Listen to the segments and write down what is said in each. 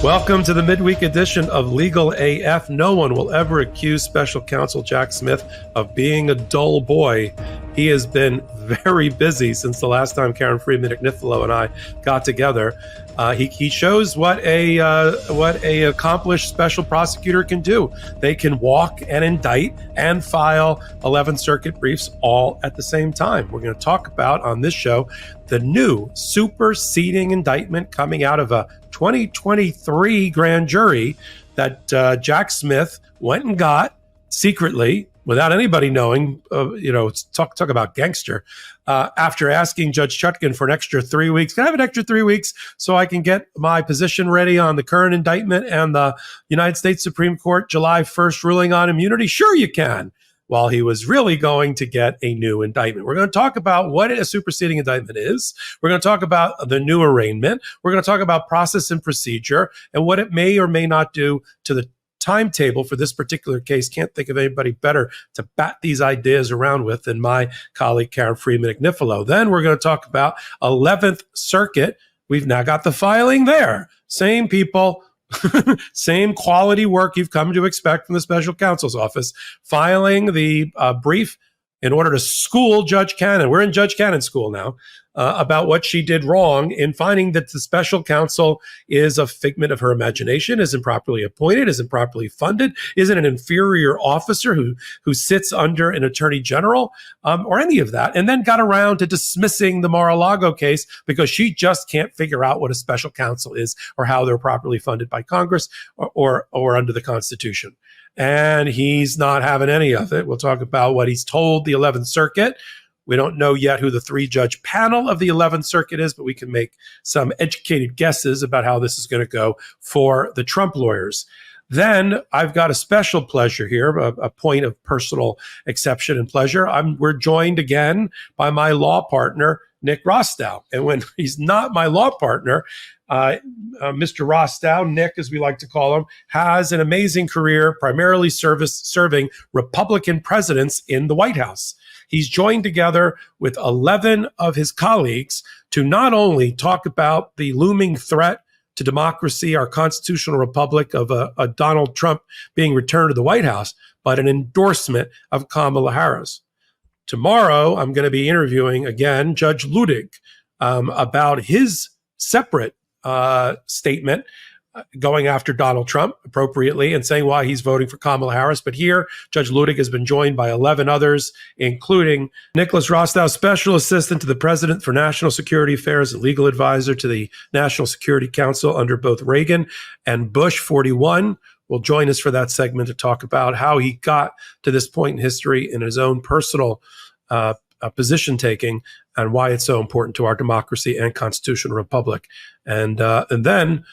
Welcome to the midweek edition of Legal AF. No one will ever accuse Special Counsel Jack Smith of being a dull boy. He has been very busy since the last time Karen Friedman, Agnifilo, and I got together. He shows what a accomplished special prosecutor can do. They can walk and indict and file 11th Circuit briefs all at the same time. We're going to talk about on this show the new superseding indictment coming out of a 2023 grand jury that Jack Smith went and got secretly without anybody knowing. Talk about gangster. After asking Judge Chutkan for an extra 3 weeks, can I have an extra 3 weeks so I can get my position ready on the current indictment and the United States Supreme Court July 1st ruling on immunity? Sure you can. While he was really going to get a new indictment. We're going to talk about what a superseding indictment is. We're going to talk about the new arraignment. We're going to talk about process and procedure and what it may or may not do to the timetable for this particular case. Can't think of anybody better to bat these ideas around with than my colleague Karen Friedman Agnifilo. Then we're going to talk about 11th Circuit. We've now got the filing there. Same people. Same quality work you've come to expect from the special counsel's office, filing the brief in order to school Judge Canon. We're in Judge Canon school now about what she did wrong in finding that the special counsel is a figment of her imagination, isn't properly appointed, isn't properly funded, isn't an inferior officer who sits under an attorney general or any of that, and then got around to dismissing the Mar-a-Lago case because she just can't figure out what a special counsel is or how they're properly funded by Congress or under the Constitution. And he's not having any of it. We'll talk about what he's told the 11th Circuit. We don't know yet who the three-judge panel of the 11th Circuit is, but we can make some educated guesses about how this is going to go for the Trump lawyers. Then I've got a special pleasure here, a point of personal exception and pleasure. We're joined again by my law partner, Nick Rostow. And when he's not my law partner, Mr. Rostow, Nick, as we like to call him, has an amazing career, primarily serving Republican presidents in the White House. He's joined together with 11 of his colleagues to not only talk about the looming threat to democracy, our constitutional republic of a Donald Trump being returned to the White House, but an endorsement of Kamala Harris. Tomorrow, I'm going to be interviewing again Judge Ludig about his separate statement going after Donald Trump appropriately and saying why he's voting for Kamala Harris. But here, Judge Ludig has been joined by 11 others, including Nicholas Rostow, Special Assistant to the President for National Security Affairs and Legal Advisor to the National Security Council under both Reagan and Bush 41. Will join us for that segment to talk about how he got to this point in history in his own personal position taking and why it's so important to our democracy and constitutional republic. And then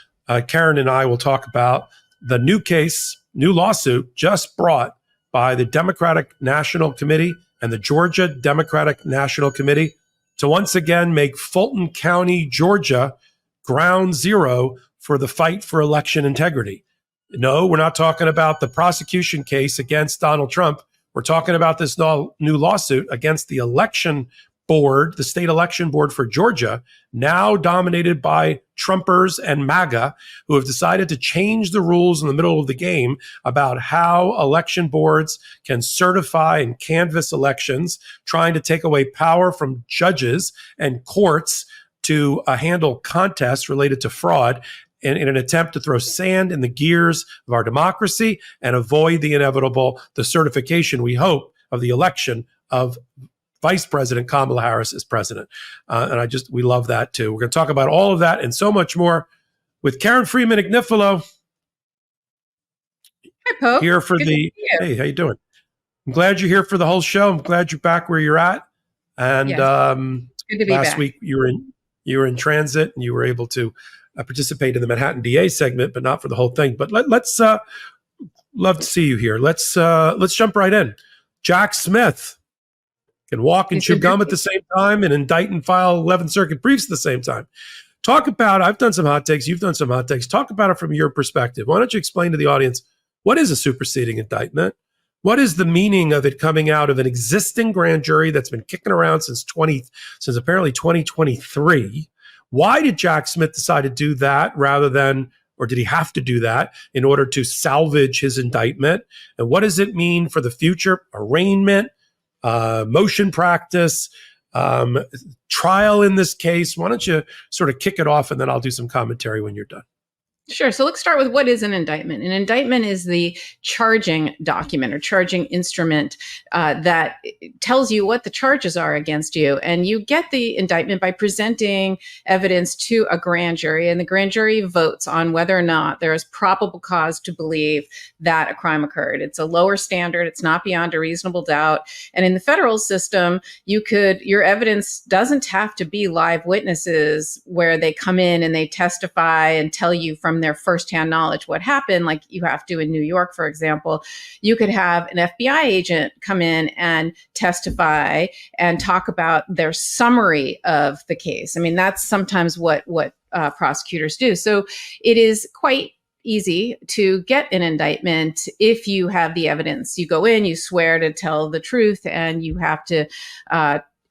Karen and I will talk about the new lawsuit just brought by the Democratic National Committee and the Georgia Democratic National Committee to once again make Fulton County, Georgia, ground zero for the fight for election integrity. No, we're not talking about the prosecution case against Donald Trump. We're talking about this new lawsuit against the election board, the state election board for Georgia, now dominated by Trumpers and MAGA, who have decided to change the rules in the middle of the game about how election boards can certify and canvass elections, trying to take away power from judges and courts to handle contests related to fraud in an attempt to throw sand in the gears of our democracy and avoid the inevitable, the certification, we hope, of the election of Vice President Kamala Harris as president. And we love that too. We're going to talk about all of that and so much more with Karen Friedman Agnifilo. Hi, Pope. Here for hey, how you doing? I'm glad you're here for the whole show. I'm glad you're back where you're at. And yes. It's good to be last back. week you were in transit and you were able to participate in the Manhattan DA segment, but not for the whole thing. But let's love to see you here. Let's jump right in. Jack Smith can walk and chew gum at the same time and indict and file 11th Circuit briefs at the same time. Talk about, I've done some hot takes, you've done some hot takes. Talk about it from your perspective. Why don't you explain to the audience, what is a superseding indictment? What is the meaning of it coming out of an existing grand jury that's been kicking around since apparently 2023? Why did Jack Smith decide to do that rather than or did he have to do that in order to salvage his indictment? And what does it mean for the future? Arraignment, motion practice, trial in this case. Why don't you sort of kick it off, and then I'll do some commentary when you're done. Sure. So let's start with what is an indictment. An indictment is the charging document or charging instrument that tells you what the charges are against you. And you get the indictment by presenting evidence to a grand jury, and the grand jury votes on whether or not there is probable cause to believe that a crime occurred. It's a lower standard. It's not beyond a reasonable doubt. And in the federal system, your evidence doesn't have to be live witnesses where they come in and they testify and tell you from their firsthand knowledge what happened, like you have to in New York, for example. You could have an FBI agent come in and testify and talk about their summary of the case. I mean, that's sometimes what prosecutors do. So it is quite easy to get an indictment if you have the evidence. You go in, you swear to tell the truth, and you have to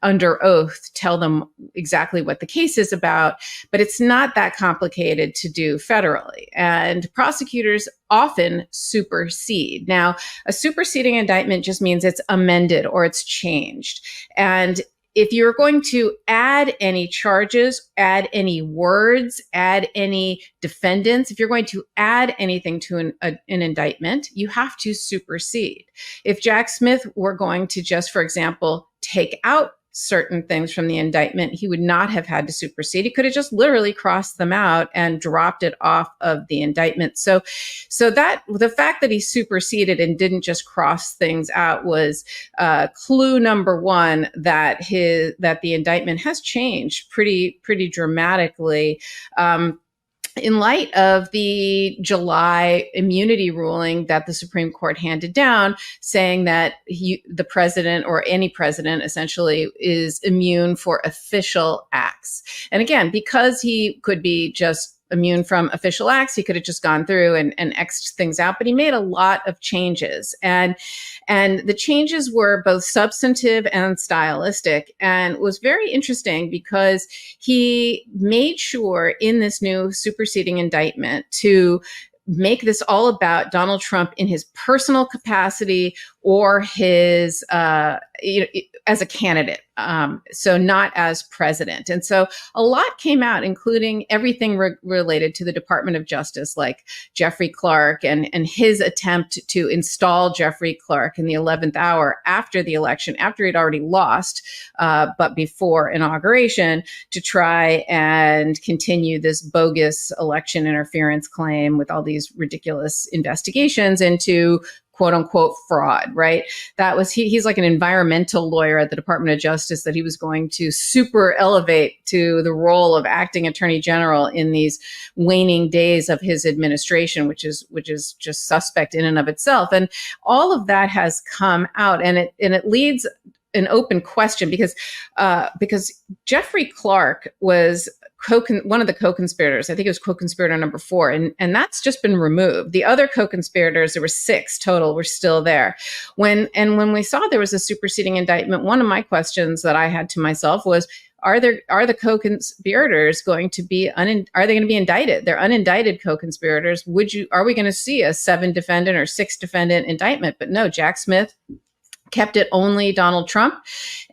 under oath tell them exactly what the case is about, but it's not that complicated to do federally. And prosecutors often supersede. Now, a superseding indictment just means it's amended or it's changed. And if you're going to add any charges, add any words, add any defendants, if you're going to add anything to an indictment, you have to supersede. If Jack Smith were going to just, for example, take out certain things from the indictment, he would not have had to supersede. He could have just literally crossed them out and dropped it off of the indictment. So that the fact that he superseded and didn't just cross things out was clue number one that the indictment has changed pretty dramatically. In light of the July immunity ruling that the Supreme Court handed down, saying that the president or any president essentially is immune for official acts. And again, because he could be just immune from official acts, he could have just gone through and X'd things out, but he made a lot of changes. And the changes were both substantive and stylistic, and was very interesting because he made sure in this new superseding indictment to make this all about Donald Trump in his personal capacity or his as a candidate, so not as president. And so a lot came out, including everything related to the Department of Justice, like Jeffrey Clark and his attempt to install Jeffrey Clark in the 11th hour after the election, after he'd already lost, but before inauguration, to try and continue this bogus election interference claim with all these ridiculous investigations into quote unquote fraud, right? That was, he's like an environmental lawyer at the Department of Justice that he was going to super elevate to the role of acting attorney general in these waning days of his administration, which is just suspect in and of itself. And all of that has come out, and it leads an open question because Jeffrey Clark was one of the co-conspirators. I think it was co-conspirator number 4, and that's just been removed. The other co-conspirators, there were 6 total, were still there. When we saw there was a superseding indictment, one of my questions that I had to myself was, are the co-conspirators going to be are they going to be indicted? They're unindicted co-conspirators. Are we going to see a 7-defendant or 6-defendant indictment? But no, Jack Smith kept it only Donald Trump,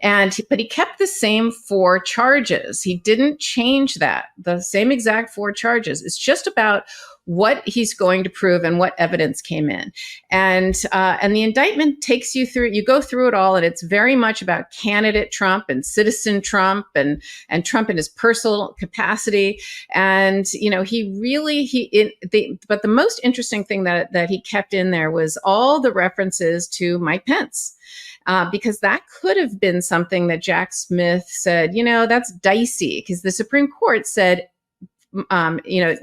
but he kept the same 4 charges. He didn't change that. The same exact 4 charges. It's just about what he's going to prove and what evidence came in. And the indictment takes you through, you go through it all, and it's very much about candidate Trump and citizen Trump and Trump in his personal capacity. And, but the most interesting thing that he kept in there was all the references to Mike Pence. Because that could have been something that Jack Smith said, that's dicey, because the Supreme Court said,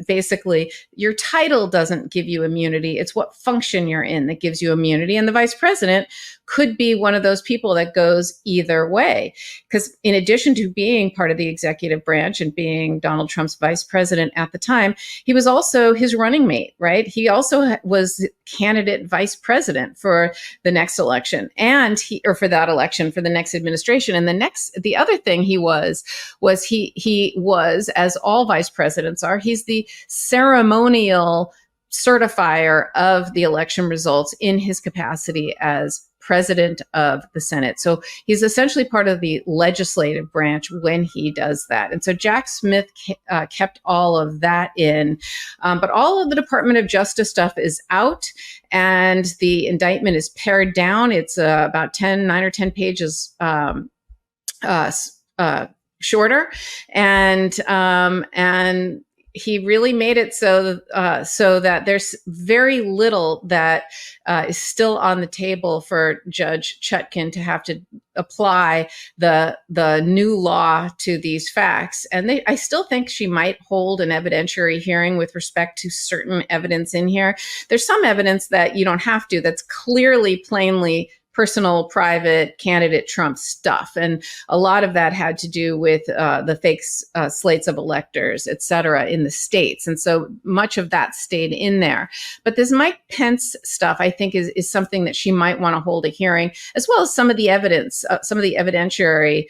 basically your title doesn't give you immunity. It's what function you're in that gives you immunity. And the vice president could be one of those people that goes either way. Because in addition to being part of the executive branch and being Donald Trump's vice president at the time, he was also his running mate, right? He also was candidate vice president for the next election for that election, for the next administration. And the other thing he was, as all vice presidents presidents are. He's the ceremonial certifier of the election results in his capacity as president of the Senate. So he's essentially part of the legislative branch when he does that. And so Jack Smith kept all of that in, but all of the Department of Justice stuff is out, and the indictment is pared down. It's about 9 or 10 pages shorter, and he really made it so that there's very little that is still on the table for Judge Chutkan to have to apply the new law to these facts. And I still think she might hold an evidentiary hearing with respect to certain evidence in here. There's some evidence that you don't have to, that's clearly, plainly personal, private candidate Trump stuff. And a lot of that had to do with the fake slates of electors, et cetera, in the states. And so much of that stayed in there. But this Mike Pence stuff, I think, is something that she might want to hold a hearing, as well as some of the evidence, some of the evidentiary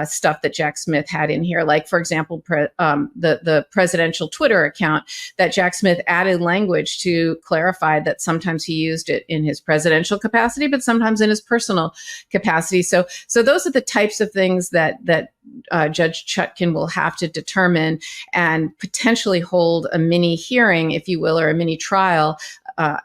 stuff that Jack Smith had in here. Like, for example, the presidential Twitter account that Jack Smith added language to clarify that sometimes he used it in his presidential capacity, but sometimes in his personal capacity. So those are the types of things that Judge Chutkan will have to determine and potentially hold a mini hearing, if you will, or a mini trial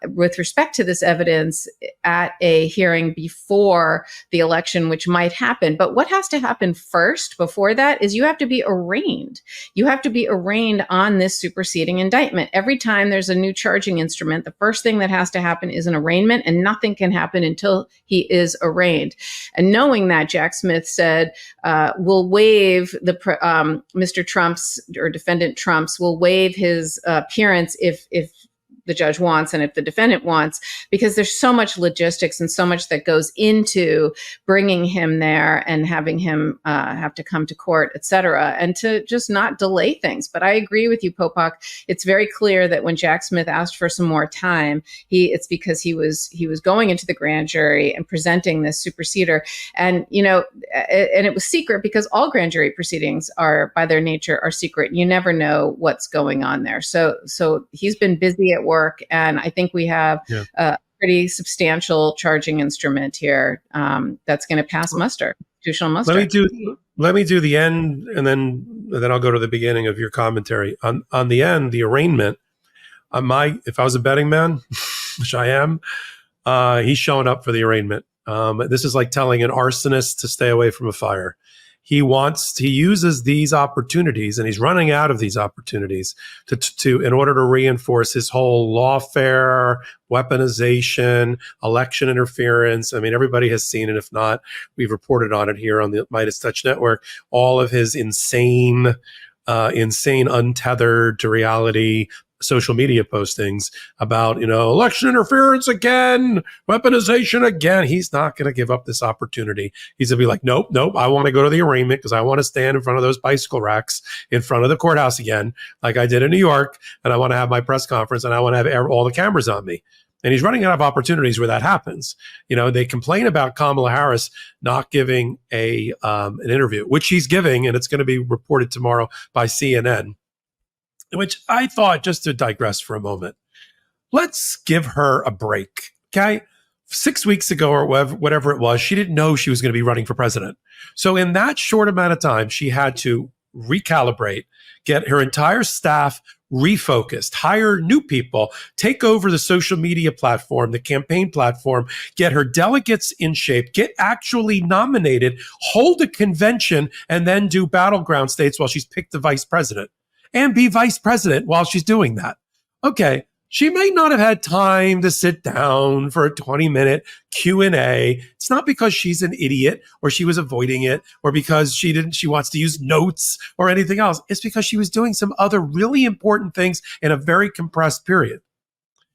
with respect to this evidence at a hearing before the election, which might happen. But what has to happen first before that is you have to be arraigned. You have to be arraigned on this superseding indictment. Every time there's a new charging instrument, the first thing that has to happen is an arraignment, and nothing can happen until he is arraigned. And knowing that, Jack Smith said, we'll waive Mr. Trump's, or defendant Trump's, will waive his appearance if the judge wants and if the defendant wants, because there's so much logistics and so much that goes into bringing him there and having him have to come to court, et cetera, and to just not delay things. But I agree with you, Popok. It's very clear that when Jack Smith asked for some more time, it's because he was going into the grand jury and presenting this superseder. And, and it was secret, because all grand jury proceedings are, by their nature, are secret. You never know what's going on there. So he's been busy at work, and I think we have a pretty substantial charging instrument here that's going to pass muster, constitutional muster. Let me do the end, and then I'll go to the beginning of your commentary on the end. The arraignment. If I was a betting man, which I am, he's showing up for the arraignment. This is like telling an arsonist to stay away from a fire. He uses these opportunities, and he's running out of these opportunities to in order to reinforce his whole lawfare, weaponization, election interference. I mean, everybody has seen it. If not, we've reported on it here on the Midas Touch Network. All of his insane, untethered to reality social media postings about, election interference again, weaponization again. He's not going to give up this opportunity. He's going to be like, nope, I want to go to the arraignment because I want to stand in front of those bicycle racks in front of the courthouse again, like I did in New York. And I want to have my press conference, and I want to have all the cameras on me. And he's running out of opportunities where that happens. They complain about Kamala Harris not giving an interview, which he's giving, and it's going to be reported tomorrow by CNN. Which I thought, just to digress for a moment, let's give her a break, okay? 6 weeks ago or whatever it was, she didn't know she was going to be running for president. So in that short amount of time, she had to recalibrate, get her entire staff refocused, hire new people, take over the social media platform, the campaign platform, get her delegates in shape, get actually nominated, hold a convention, and then do battleground states while she's picked the vice president. And be vice president while she's doing that. Okay, she may not have had time to sit down for a 20-minute Q&A. It's not because she's an idiot or she was avoiding it or because she wants to use notes or anything else. It's because she was doing some other really important things in a very compressed period.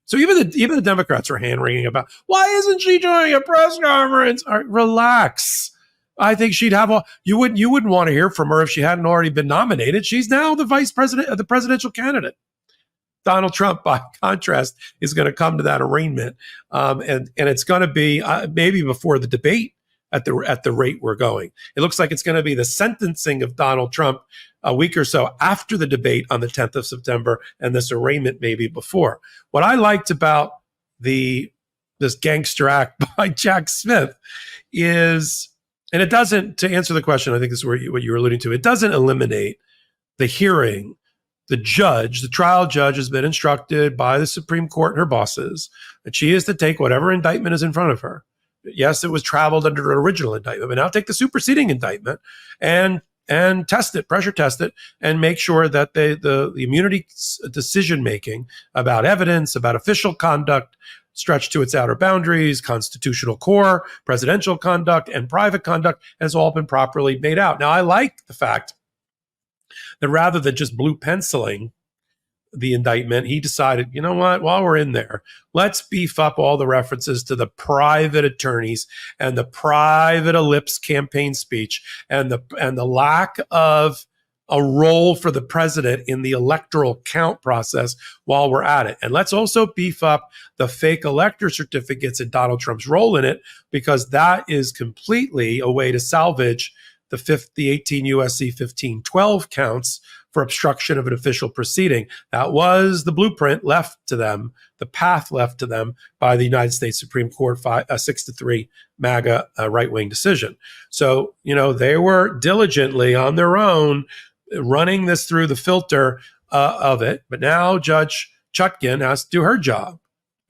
So even the Democrats are hand-wringing about, why isn't she doing a press conference? All right, relax. I think she'd have you wouldn't want to hear from her if she hadn't already been nominated. She's now the vice president, the presidential candidate. Donald Trump, by contrast, is going to come to that arraignment, and it's going to be maybe before the debate. at the rate we're going. It looks like it's going to be the sentencing of Donald Trump a week or so after the debate on the 10th of September and this arraignment maybe before. What I liked about this gangster act by Jack Smith is, and it doesn't, to answer the question, I think this is what you were alluding to, it doesn't eliminate the hearing. The trial judge has been instructed by the Supreme Court and her bosses that she is to take whatever indictment is in front of her. Yes, it was traveled under an original indictment, but now take the superseding indictment and test it, pressure test it, and make sure that the immunity decision making about evidence, about official conduct, stretched to its outer boundaries, constitutional core, presidential conduct, and private conduct has all been properly made out. Now, I like the fact that rather than just blue penciling the indictment, he decided, you know what, while we're in there, let's beef up all the references to the private attorneys and the private ellipse campaign speech and the lack of a role for the president in the electoral count process while we're at it. And let's also beef up the fake elector certificates and Donald Trump's role in it, because that is completely a way to salvage the 18 USC 1512 counts for obstruction of an official proceeding. That was the blueprint left to them, the path left to them by the United States Supreme Court 6-3 MAGA right-wing decision. So, they were diligently on their own running this through the filter of it. But now Judge Chutkan has to do her job.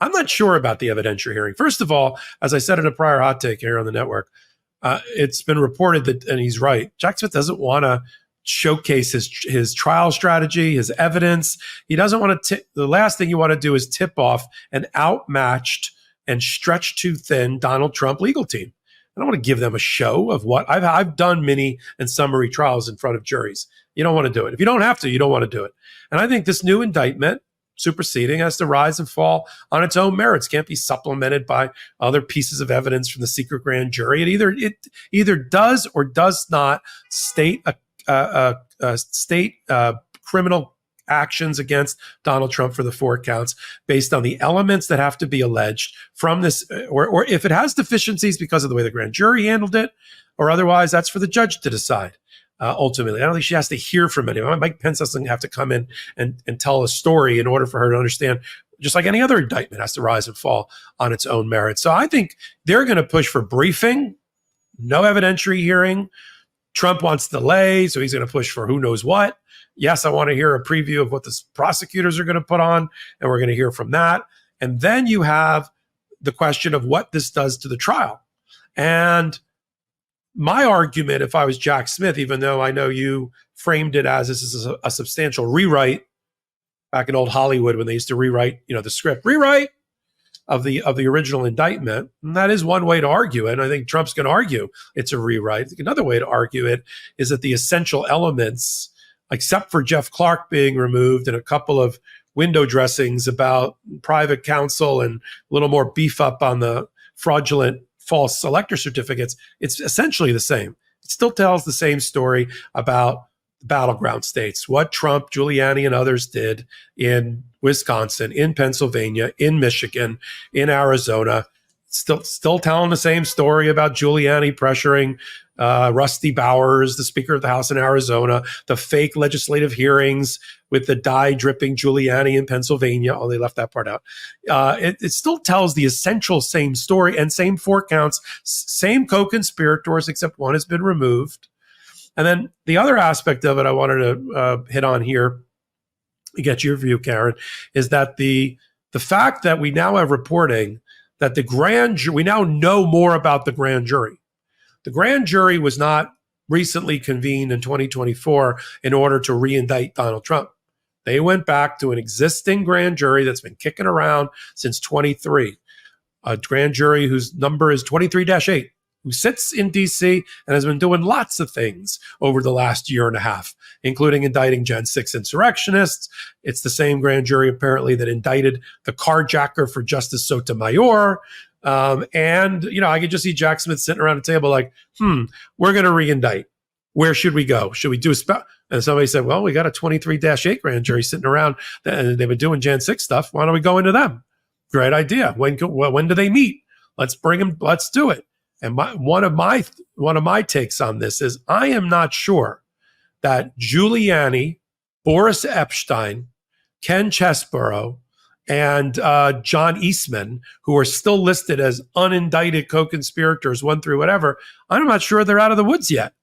I'm not sure about the evidentiary hearing. First of all, as I said in a prior hot take here on the network, it's been reported that, and he's right, Jack Smith doesn't want to showcase his trial strategy, his evidence. He doesn't want to the last thing you want to do is tip off an outmatched and stretched too thin Donald Trump legal team. I don't want to give them a show of what I've done mini and summary trials in front of juries. You don't want to do it. If you don't have to, you don't want to do it. And I think this new indictment, superseding, has to rise and fall on its own merits. Can't be supplemented by other pieces of evidence from the secret grand jury. It either does or does not state state criminal actions against Donald Trump for the 4 counts based on the elements that have to be alleged from this, or if it has deficiencies because of the way the grand jury handled it, or otherwise, that's for the judge to decide. Ultimately, I don't think she has to hear from anyone. Mike Pence doesn't have to come in and tell a story in order for her to understand. Just like any other indictment has to rise and fall on its own merits. So I think they're going to push for briefing, no evidentiary hearing. Trump wants delay, so he's going to push for who knows what. Yes, I want to hear a preview of what the prosecutors are going to put on, and we're going to hear from that. And then you have the question of what this does to the trial. And my argument, if I was Jack Smith, even though I know you framed it as this is a substantial rewrite back in old Hollywood when they used to rewrite, the script, rewrite of the original indictment. And that is one way to argue it. And I think Trump's going to argue it's a rewrite. I think another way to argue it is that the essential elements, except for Jeff Clark being removed and a couple of window dressings about private counsel and a little more beef up on the fraudulent false elector certificates, it's essentially the same. It still tells the same story about battleground states, what Trump, Giuliani, and others did in Wisconsin, in Pennsylvania, in Michigan, in Arizona. Still telling the same story about Giuliani pressuring Rusty Bowers, the Speaker of the House in Arizona, the fake legislative hearings with the dye dripping Giuliani in Pennsylvania. Oh, they left that part out. It still tells the essential same story and same 4 counts, same co-conspirators, except one has been removed. And then the other aspect of it I wanted to hit on here, to get your view, Karen, is that the fact that we now have reporting that we now know more about the grand jury. The grand jury was not recently convened in 2024 in order to re-indict Donald Trump. They went back to an existing grand jury that's been kicking around since 23, a grand jury whose number is 23-8, who sits in D.C. and has been doing lots of things over the last year and a half, including indicting Gen 6 insurrectionists. It's the same grand jury, apparently, that indicted the carjacker for Justice Sotomayor. And I could just see Jack Smith sitting around a table like, we're going to re-indict. Where should we go? Should we do and somebody said, well, we got a 23-8 grand jury sitting around, and they've been doing Gen 6 stuff. Why don't we go into them? Great idea. When do they meet? Let's bring them. Let's do it. And one of my takes on this is I am not sure that Giuliani, Boris Epstein, Ken Chesborough, and John Eastman, who are still listed as unindicted co-conspirators, one through whatever, I'm not sure they're out of the woods yet.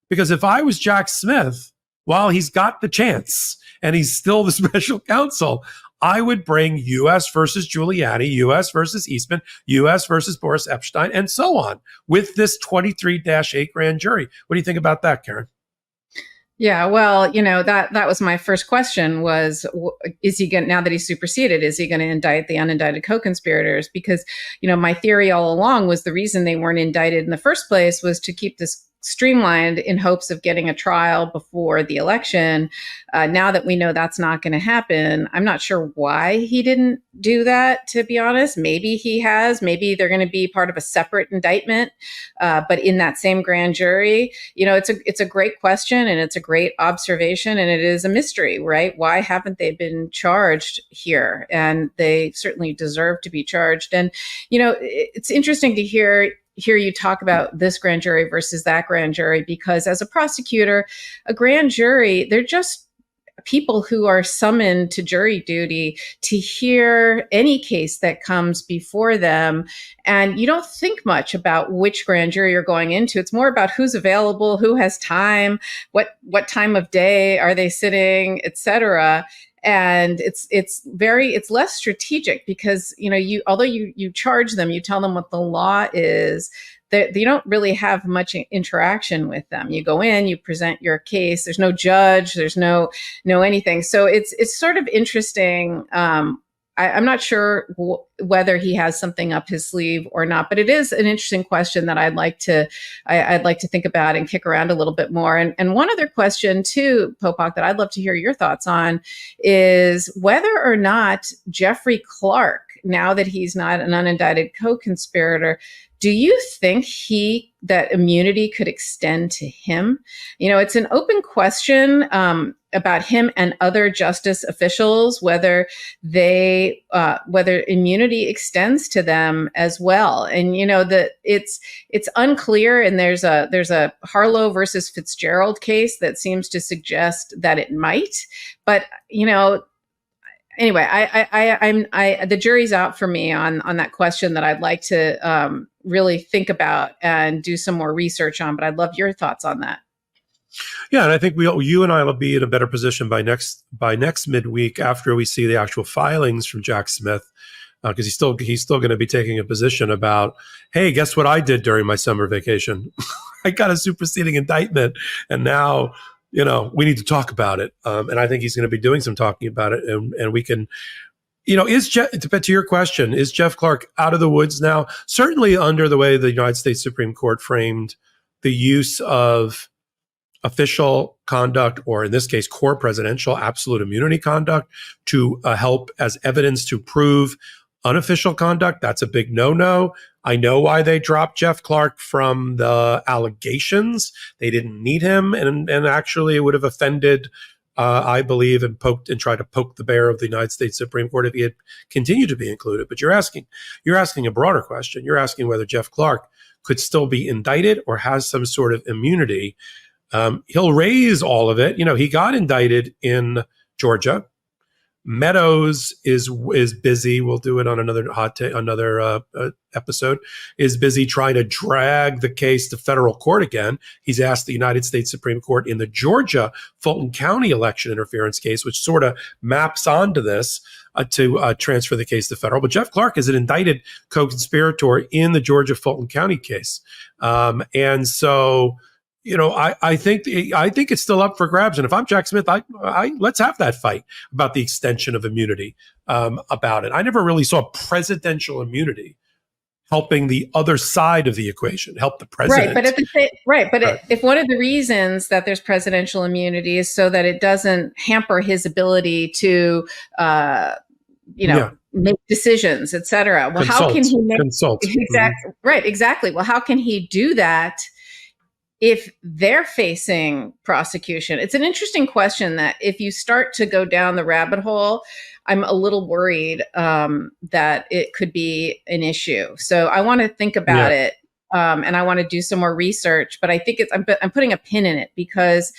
Because if I was Jack Smith, while he's got the chance and he's still the special counsel, I would bring U.S. versus Giuliani, U.S. versus Eastman, U.S. versus Boris Epstein, and so on with this 23-8 grand jury. What do you think about that, Karen? Yeah, well, that was my first question was, is he going, now that he's superseded, is he going to indict the unindicted co-conspirators? Because, my theory all along was the reason they weren't indicted in the first place was to keep this streamlined in hopes of getting a trial before the election. Now that we know that's not going to happen, I'm not sure why he didn't do that, to be honest. Maybe he has. Maybe they're going to be part of a separate indictment, but in that same grand jury. It's a great question and it's a great observation, and it is a mystery, right? Why haven't they been charged here? And they certainly deserve to be charged. And, it's interesting to hear you talk about this grand jury versus that grand jury, because as a prosecutor, a grand jury, they're just people who are summoned to jury duty to hear any case that comes before them. And you don't think much about which grand jury you're going into. It's more about who's available, who has time, what time of day are they sitting, et cetera. And it's less strategic because, although you charge them, you tell them what the law is, that you don't really have much interaction with them. You go in, you present your case. There's no judge. There's no anything. So it's sort of interesting. I'm not sure whether he has something up his sleeve or not, but it is an interesting question that I'd like to think about and kick around a little bit more. And one other question too, Popok, that I'd love to hear your thoughts on is whether or not Jeffrey Clark, now that he's not an unindicted co-conspirator, do you think that immunity could extend to him? It's an open question about him and other justice officials, whether immunity extends to them as well. And that it's unclear. And there's a Harlow versus Fitzgerald case that seems to suggest that it might. But anyway, the jury's out for me on that question that I'd like to really think about and do some more research on. But I'd love your thoughts on that. Yeah, and I think you and I will be in a better position by next midweek after we see the actual filings from Jack Smith, because he's still going to be taking a position about, hey, guess what I did during my summer vacation? I got a superseding indictment, and now we need to talk about it. And I think he's going to be doing some talking about it, and we can. To your question, is Jeff Clark out of the woods now? Certainly under the way the United States Supreme Court framed the use of official conduct, or in this case, core presidential absolute immunity conduct to help as evidence to prove unofficial conduct. That's a big no-no. I know why they dropped Jeff Clark from the allegations. They didn't need him, and actually it would have offended I believe, and tried to poke the bear of the United States Supreme Court if he had continued to be included. But you're asking a broader question. You're asking whether Jeff Clark could still be indicted or has some sort of immunity. He'll raise all of it. He got indicted in Georgia. Meadows is busy. We'll do it on another episode. Is busy trying to drag the case to federal court again. He's asked the United States Supreme Court in the Georgia Fulton County election interference case, which sort of maps onto this, to transfer the case to federal. But Jeff Clark is an indicted co-conspirator in the Georgia Fulton County case, and so. I think it's still up for grabs. And if I'm Jack Smith, I let's have that fight about the extension of immunity about it. I never really saw presidential immunity helping the other side of the equation, help the president. If one of the reasons that there's presidential immunity is so that it doesn't hamper his ability to, make decisions, et cetera. Well, how can he make exactly right? Exactly. Well, how can he do that if they're facing prosecution? It's an interesting question that if you start to go down the rabbit hole, I'm a little worried that it could be an issue. So I want to think about it and I want to do some more research. But I think I'm putting a pin in it because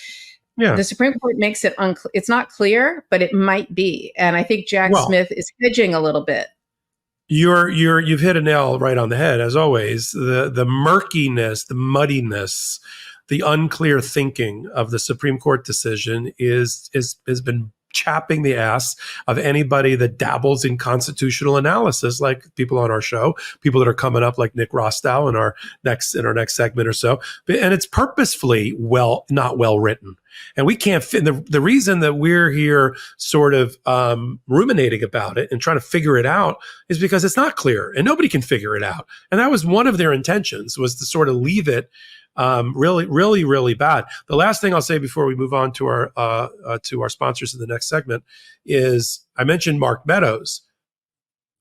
the Supreme Court makes it it's not clear, but it might be. And I think Jack Smith is hedging a little bit. You've hit a nail right on the head, as always. The murkiness, the muddiness, the unclear thinking of the Supreme Court decision has been chapping the ass of anybody that dabbles in constitutional analysis, like people on our show, people that are coming up, like Nick Rostow in our next segment or so. And it's purposefully not well written. And we can't fit. The reason that we're here sort of ruminating about it and trying to figure it out is because it's not clear and nobody can figure it out. And that was one of their intentions, was to sort of leave it really, really, really bad. The last thing I'll say before we move on to our sponsors in the next segment is, I mentioned Mark Meadows.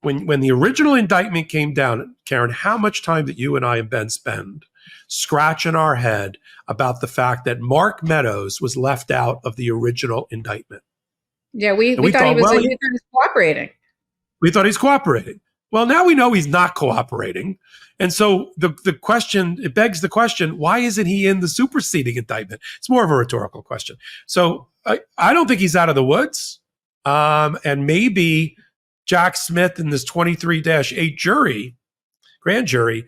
When the original indictment came down, Karen, how much time did you and I and Ben spend scratching our head about the fact that Mark Meadows was left out of the original indictment? Yeah, we thought he was cooperating. We thought he's cooperating. Well, now we know he's not cooperating. And so it begs the question, why isn't he in the superseding indictment? It's more of a rhetorical question. So I don't think he's out of the woods. And maybe Jack Smith and this 23-8 grand jury,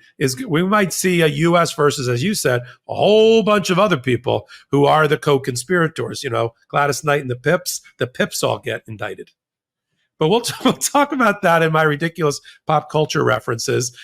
we might see a U.S. versus, as you said, a whole bunch of other people who are the co-conspirators. Gladys Knight and the Pips all get indicted. But we'll talk about that in my ridiculous pop culture references.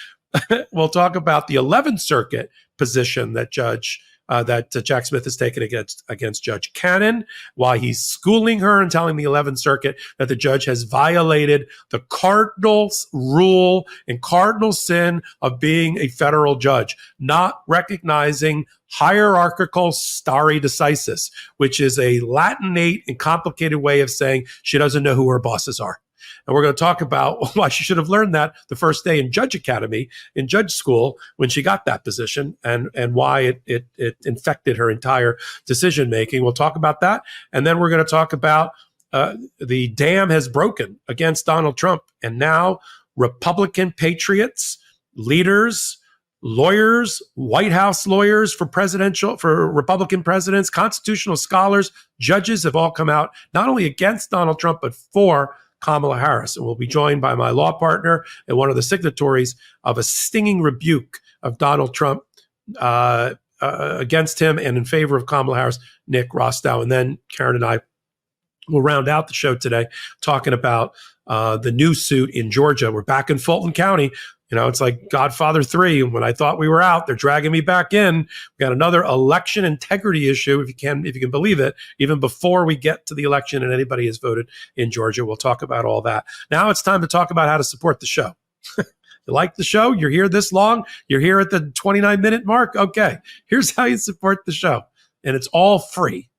We'll talk about the 11th Circuit position that Jack Smith has taken against Judge Canon, while he's schooling her and telling the 11th Circuit that the judge has violated the cardinal rule and cardinal sin of being a federal judge, not recognizing hierarchical stare decisis, which is a Latinate and complicated way of saying she doesn't know who her bosses are. And we're going to talk about why she should have learned that the first day in Judge Academy, in Judge School, when she got that position, and why it infected her entire decision making. We'll talk about that. And then we're going to talk about the dam has broken against Donald Trump. And now Republican patriots, leaders, lawyers, White House lawyers for Republican presidents, constitutional scholars, judges have all come out, not only against Donald Trump, but for Kamala Harris. And we'll be joined by my law partner and one of the signatories of a stinging rebuke of Donald Trump against him and in favor of Kamala Harris, Nick Rostow. And then Karen and I will round out the show today talking about the new suit in Georgia. We're back in Fulton County. It's like Godfather 3. When I thought we were out, they're dragging me back in. We got another election integrity issue, if you can believe it, even before we get to the election and anybody has voted in Georgia. We'll talk about all that. Now it's time to talk about how to support the show. You like the show? You're here this long? You're here at the 29-minute mark? Okay, here's how you support the show. And it's all free.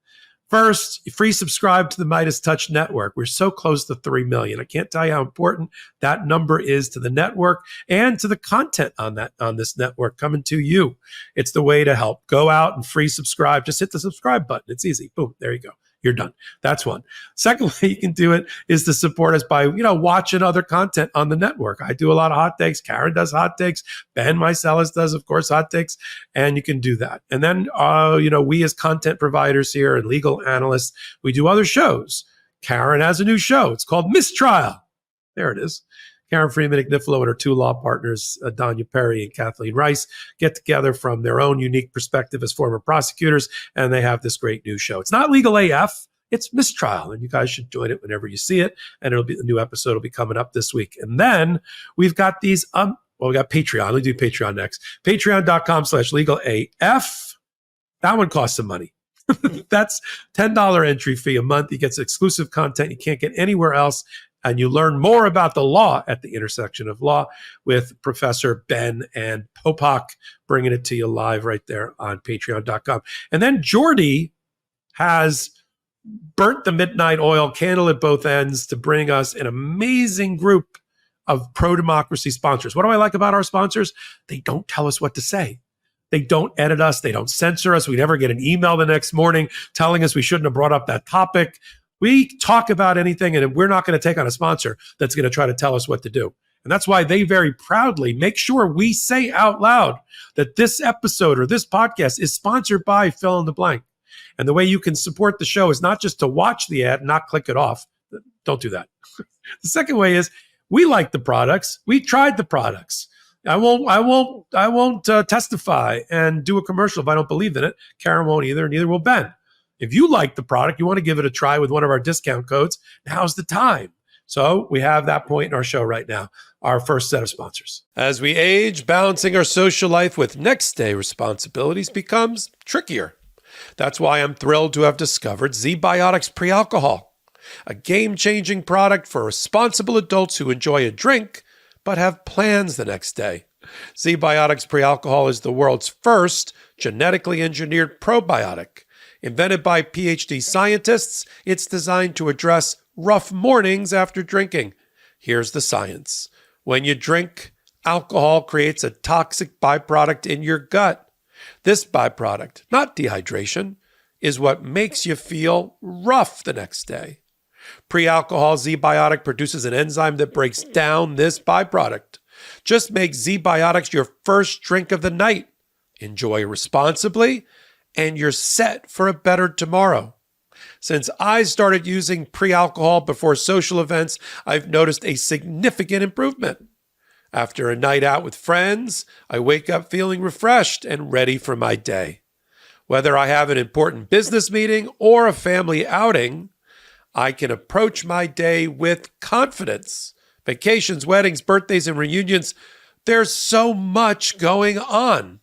First, free subscribe to the Midas Touch Network. We're so close to 3 million. I can't tell you how important that number is to the network and to the content on this network coming to you. It's the way to help. Go out and free subscribe. Just hit the subscribe button. It's easy. Boom, there you go. You're done. That's one. Second way you can do it is to support us by, watching other content on the network. I do a lot of hot takes. Karen does hot takes. Ben Mycelis does, of course, hot takes. And you can do that. And then, we as content providers here and legal analysts, we do other shows. Karen has a new show. It's called Mistrial. There it is. Karen Friedman, Agnifilo, and her two law partners, Danya Perry and Kathleen Rice, get together from their own unique perspective as former prosecutors, and they have this great new show. It's not Legal AF, it's Mistrial, and you guys should join it whenever you see it, and a new episode will be coming up this week. And then we've got these, we got Patreon. We'll do Patreon next. Patreon.com/LegalAF. That one costs some money. That's $10 entry fee a month. You get exclusive content you can't get anywhere else. And you learn more about the law at the intersection of law with Professor Ben and Popok, bringing it to you live right there on patreon.com. And then Jordy has burnt the midnight oil, candle at both ends, to bring us an amazing group of pro-democracy sponsors. What do I like about our sponsors? They don't tell us what to say. They don't edit us. They don't censor us. We never get an email the next morning telling us we shouldn't have brought up that topic. We talk about anything, and we're not going to take on a sponsor that's going to try to tell us what to do. And that's why they very proudly make sure we say out loud that this episode or this podcast is sponsored by fill in the blank. And the way you can support the show is not just to watch the ad and not click it off. Don't do that. The second way is we like the products. We tried the products. I won't testify and do a commercial if I don't believe in it. Karen won't either, neither will Ben. If you like the product, you want to give it a try with one of our discount codes, now's the time. So we have that point in our show right now, our first set of sponsors. As we age, balancing our social life with next day responsibilities becomes trickier. That's why I'm thrilled to have discovered Z-Biotics Pre-Alcohol, a game-changing product for responsible adults who enjoy a drink but have plans the next day. Z-Biotics Pre-Alcohol is the world's first genetically engineered probiotic. Invented by PhD scientists, it's designed to address rough mornings after drinking. Here's the science. When you drink, alcohol creates a toxic byproduct in your gut. This byproduct, not dehydration, is what makes you feel rough the next day. Pre-alcohol Z-Biotic produces an enzyme that breaks down this byproduct. Just make Z-Biotics your first drink of the night. Enjoy responsibly, and you're set for a better tomorrow. Since I started using pre-alcohol before social events, I've noticed a significant improvement. After a night out with friends, I wake up feeling refreshed and ready for my day. Whether I have an important business meeting or a family outing, I can approach my day with confidence. Vacations, weddings, birthdays, and reunions, there's so much going on.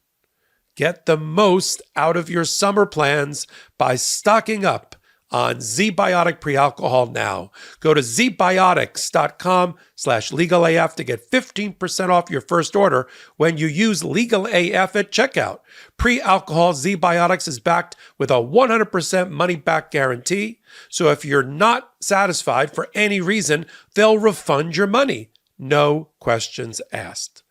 Get the most out of your summer plans by stocking up on Z-Biotic Pre-Alcohol now. Go to zbiotics.com/legalaf to get 15% off your first order when you use LegalAF at checkout. Pre-alcohol Z-Biotics is backed with a 100% money-back guarantee. So if you're not satisfied for any reason, they'll refund your money. No questions asked.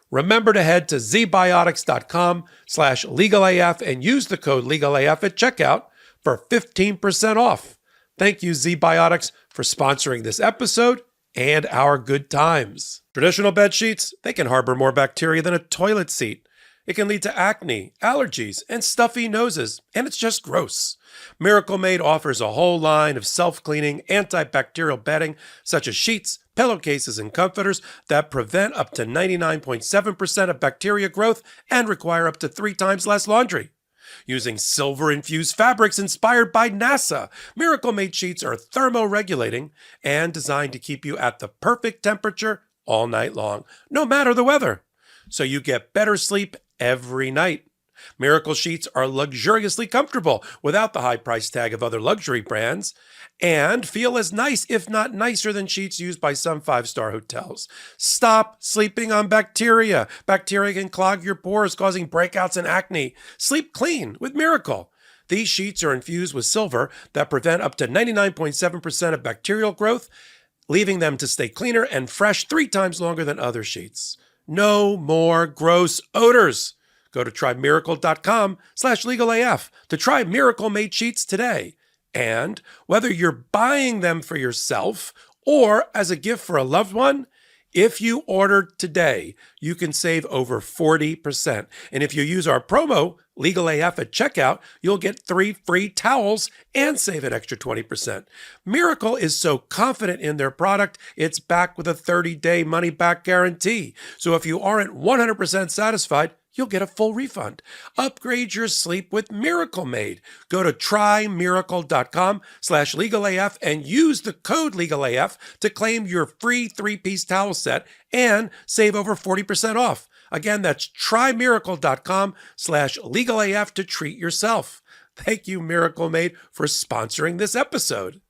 Remember to head to zbiotics.com/legalaf and use the code legalaf at checkout for 15% off. Thank you, Z-Biotics, for sponsoring this episode and our good times. Traditional bed sheets, they can harbor more bacteria than a toilet seat. It can lead to acne, allergies, and stuffy noses, and it's just gross. Miracle Made offers a whole line of self-cleaning, antibacterial bedding, such as sheets, pillowcases, and comforters that prevent up to 99.7% of bacteria growth and require up to 3 times less laundry. Using silver-infused fabrics inspired by NASA, Miracle Made sheets are thermoregulating and designed to keep you at the perfect temperature all night long, no matter the weather. So you get better sleep every night. Miracle sheets are luxuriously comfortable without the high price tag of other luxury brands and feel as nice, if not nicer, than sheets used by some 5-star hotels. Stop sleeping on bacteria. Bacteria can clog your pores, causing breakouts and acne. Sleep clean with Miracle. These sheets are infused with silver that prevent up to 99.7% of bacterial growth, leaving them to stay cleaner and fresh 3 times longer than other sheets. No more gross odors. Go to trymiracle.com/legalaf to try Miracle Made sheets today. And whether you're buying them for yourself or as a gift for a loved one, if you order today, you can save over 40%. And if you use our promo, LegalAF at checkout, you'll get 3 free towels and save an extra 20%. Miracle is so confident in their product, it's backed with a 30-day money-back guarantee. So if you aren't 100% satisfied, you'll get a full refund. Upgrade your sleep with Miracle Made. Go to trymiracle.com/legalaf and use the code legalaf to claim your free 3-piece towel set and save over 40% off. Again, that's trymiracle.com/legalaf to treat yourself. Thank you, Miracle Made, for sponsoring this episode.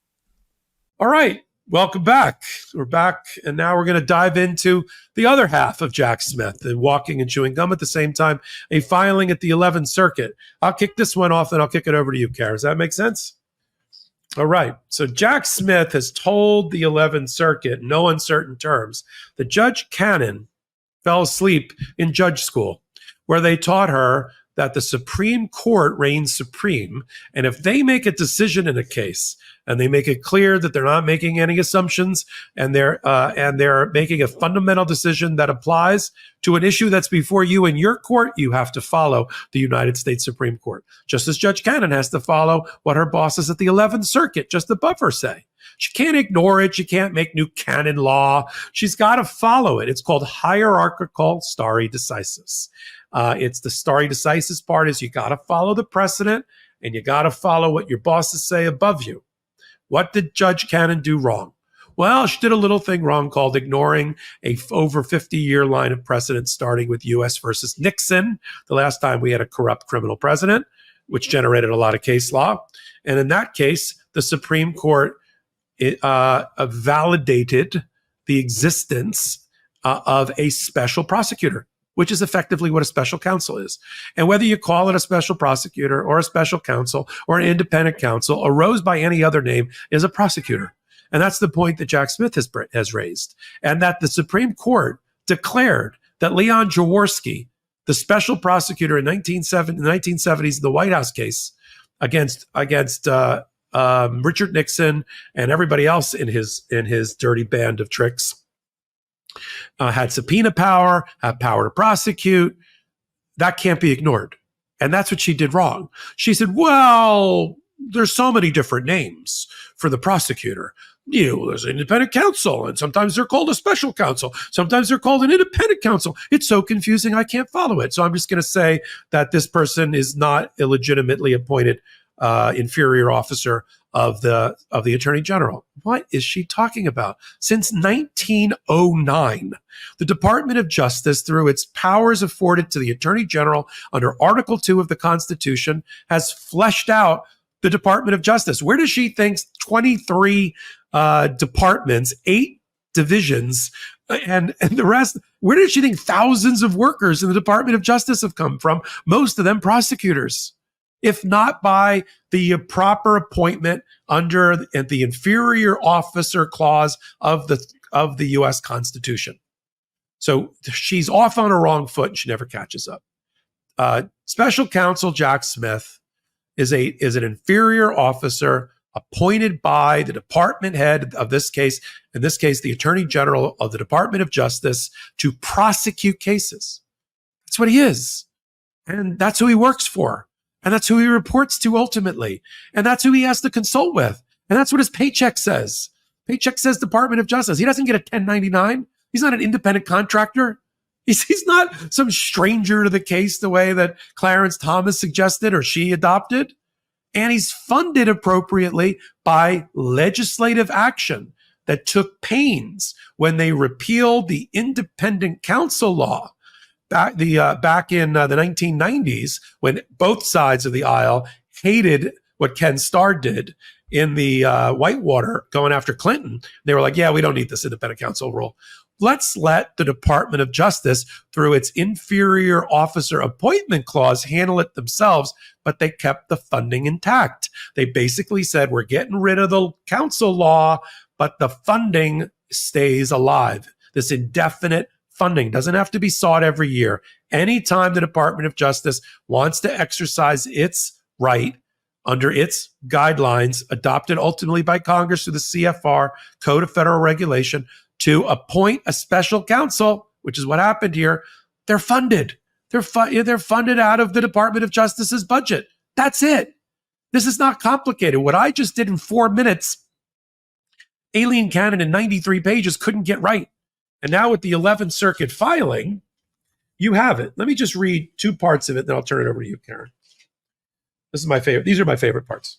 All right. Welcome back. We're back, and now we're going to dive into the other half of Jack Smith, the walking and chewing gum at the same time, a filing at the 11th Circuit. I'll kick this one off, and I'll kick it over to you, Karen. Does that make sense? All right. So Jack Smith has told the 11th Circuit, in no uncertain terms, that Judge Canon fell asleep in judge school, where they taught her that the Supreme Court reigns supreme. And if they make a decision in a case and they make it clear that they're not making any assumptions and they're making a fundamental decision that applies to an issue that's before you in your court, you have to follow the United States Supreme Court. Just as Judge Canon has to follow what her bosses at the 11th Circuit just above her say. She can't ignore it. She can't make new canon law. She's got to follow it. It's called hierarchical stare decisis. It's the stare decisis part is you got to follow the precedent and you got to follow what your bosses say above you. What did Judge Canon do wrong? Well, she did a little thing wrong called ignoring a over 50-year line of precedent starting with U.S. versus Nixon, the last time we had a corrupt criminal president, which generated a lot of case law. And in that case, the Supreme Court validated the existence of a special prosecutor, which is effectively what a special counsel is. And whether you call it a special prosecutor or a special counsel or an independent counsel or rose by any other name is a prosecutor. And that's the point that Jack Smith has raised. And that the Supreme Court declared that Leon Jaworski, the special prosecutor in the 1970s in the White House case against Richard Nixon and everybody else in his dirty band of tricks, had subpoena power, had power to prosecute. That can't be ignored. And that's what she did wrong. She said, well, there's so many different names for the prosecutor. There's an independent counsel, and sometimes they're called a special counsel. Sometimes they're called an independent counsel. It's so confusing, I can't follow it. So I'm just going to say that this person is not a legitimately appointed inferior officer of the Attorney General. What is she talking about? Since 1909, the Department of Justice, through its powers afforded to the Attorney General under Article 2 of the Constitution, has fleshed out the Department of Justice. Where does she think 23 departments, 8 divisions, and the rest, where does she think thousands of workers in the Department of Justice have come from? Most of them prosecutors. If not by the proper appointment under the inferior officer clause of the U.S. Constitution. So she's off on a wrong foot and she never catches up. Special Counsel Jack Smith is an inferior officer appointed by the department head of this case, in this case, the Attorney General of the Department of Justice, to prosecute cases. That's what he is. And that's who he works for. And that's who he reports to ultimately. And that's who he has to consult with. And that's what his paycheck says. Paycheck says Department of Justice. He doesn't get a 1099. He's not an independent contractor. He's not some stranger to the case the way that Clarence Thomas suggested or she adopted. And he's funded appropriately by legislative action that took pains when they repealed the independent counsel law back in the 1990s, when both sides of the aisle hated what Ken Starr did in the Whitewater going after Clinton. They were like, yeah, we don't need this independent counsel rule. Let's let the Department of Justice, through its inferior officer appointment clause, handle it themselves, but they kept the funding intact. They basically said, we're getting rid of the counsel law, but the funding stays alive. This indefinite funding doesn't have to be sought every year. Anytime the Department of Justice wants to exercise its right under its guidelines, adopted ultimately by Congress through the CFR, Code of Federal Regulation, to appoint a special counsel, which is what happened here, they're funded. They're funded out of the Department of Justice's budget. That's it. This is not complicated. What I just did in 4 minutes, Alien Canon in 93 pages couldn't get right. And now with the 11th Circuit filing, you have it. Let me just read 2 parts of it, then I'll turn it over to you, Karen. This is my favorite. These are my favorite parts.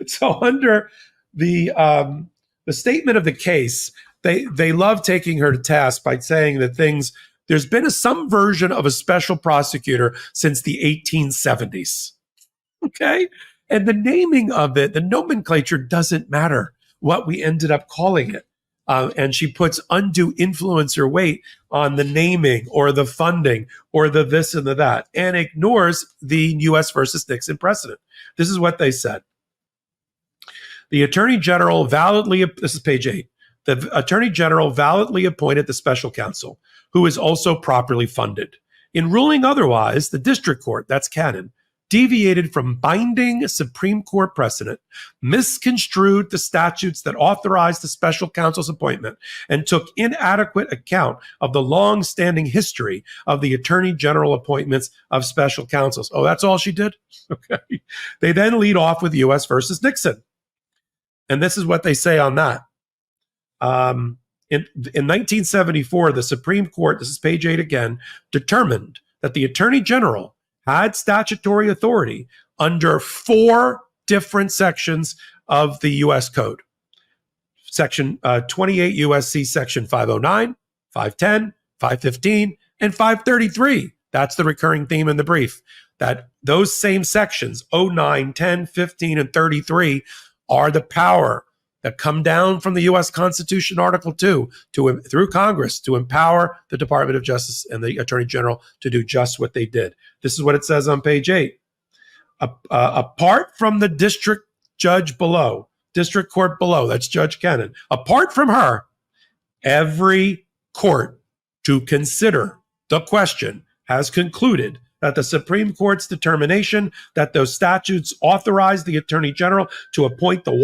So under the statement of the case, they love taking her to task by saying that there's been some version of a special prosecutor since the 1870s. Okay? And the naming of it, the nomenclature doesn't matter what we ended up calling it. And she puts undue influence or weight on the naming or the funding or the this and the that, and ignores the U.S. versus Nixon precedent. This is what they said. The Attorney General validly, this is page 8, the Attorney General validly appointed the special counsel, who is also properly funded. In ruling otherwise, the district court, that's Canon, deviated from binding Supreme Court precedent, misconstrued the statutes that authorized the special counsel's appointment, and took inadequate account of the long-standing history of the Attorney General appointments of special counsels. Oh, that's all she did? Okay. They then lead off with U.S. versus Nixon. And this is what they say on that. In 1974, the Supreme Court, this is page 8 again, determined that the Attorney General had statutory authority under 4 different sections of the U.S. Code. Section 28 U.S.C. Section 509, 510, 515, and 533. That's the recurring theme in the brief. That those same sections, 09, 10, 15, and 33, are the power that come down from the U.S. Constitution, Article 2, through Congress to empower the Department of Justice and the Attorney General to do just what they did. This is what it says on page 8. Apart from the district judge below, district court below, that's Judge Canon, apart from her, every court to consider the question has concluded that the Supreme Court's determination that those statutes authorized the Attorney General to appoint the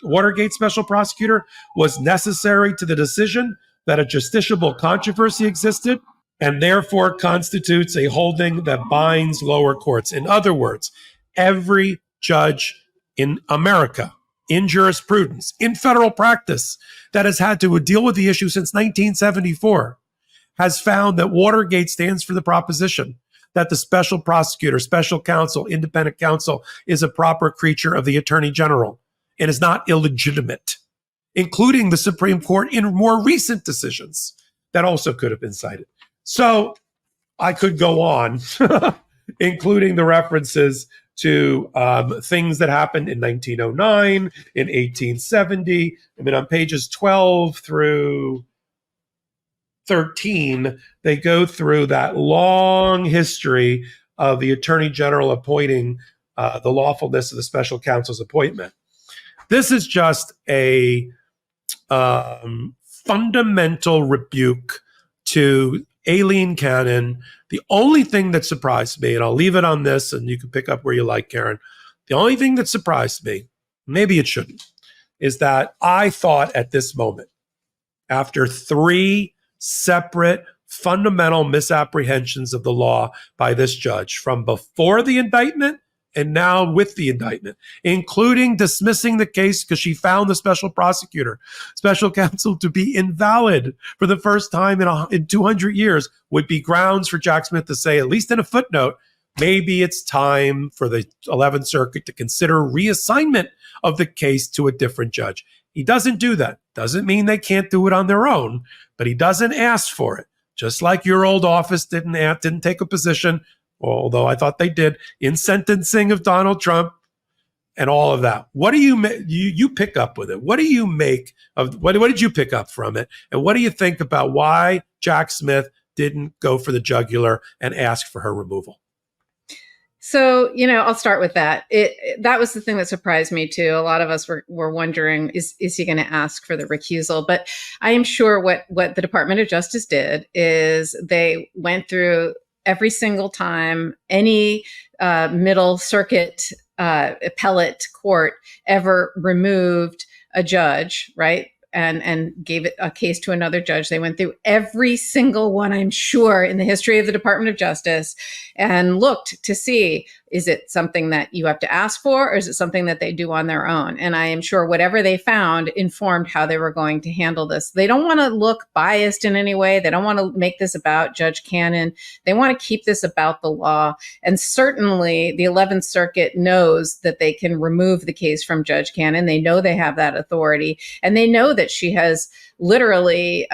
Watergate special prosecutor was necessary to the decision that a justiciable controversy existed and therefore constitutes a holding that binds lower courts. In other words, every judge in America, in jurisprudence, in federal practice that has had to deal with the issue since 1974 has found that Watergate stands for the proposition that the special prosecutor, special counsel, independent counsel is a proper creature of the Attorney General and is not illegitimate, including the Supreme Court in more recent decisions that also could have been cited. So I could go on, including the references to things that happened in 1909, in 1870. I mean, on pages 12 through 13, they go through that long history of the Attorney General appointing the lawfulness of the special counsel's appointment. This is just a fundamental rebuke to Aileen Cannon. The only thing that surprised me, and I'll leave it on this, and you can pick up where you like, Karen. The only thing that surprised me, maybe it shouldn't, is that I thought at this moment, after 3 separate fundamental misapprehensions of the law by this judge from before the indictment and now with the indictment, including dismissing the case because she found the special prosecutor, special counsel to be invalid for the first time in 200 years, would be grounds for Jack Smith to say, at least in a footnote, maybe it's time for the 11th Circuit to consider reassignment of the case to a different judge. He doesn't do that. Doesn't mean they can't do it on their own, but he doesn't ask for it. Just like your old office didn't take a position, although I thought they did, in sentencing of Donald Trump and all of that. What do you pick up with it? What do you make of what did you pick up from it? And what do you think about why Jack Smith didn't go for the jugular and ask for her removal? So, I'll start with that. That was the thing that surprised me too. A lot of us were wondering, is he going to ask for the recusal? But I am sure what the Department of Justice did is they went through every single time any Middle Circuit appellate court ever removed a judge, right? And gave it a case to another judge. They went through every single one, I'm sure, in the history of the Department of Justice and looked to see, is it something that you have to ask for, or is it something that they do on their own? And I am sure whatever they found informed how they were going to handle this. They don't want to look biased in any way. They don't want to make this about Judge Canon. They want to keep this about the law. And certainly the 11th Circuit knows that they can remove the case from Judge Canon. They know they have that authority. And they know that she has literally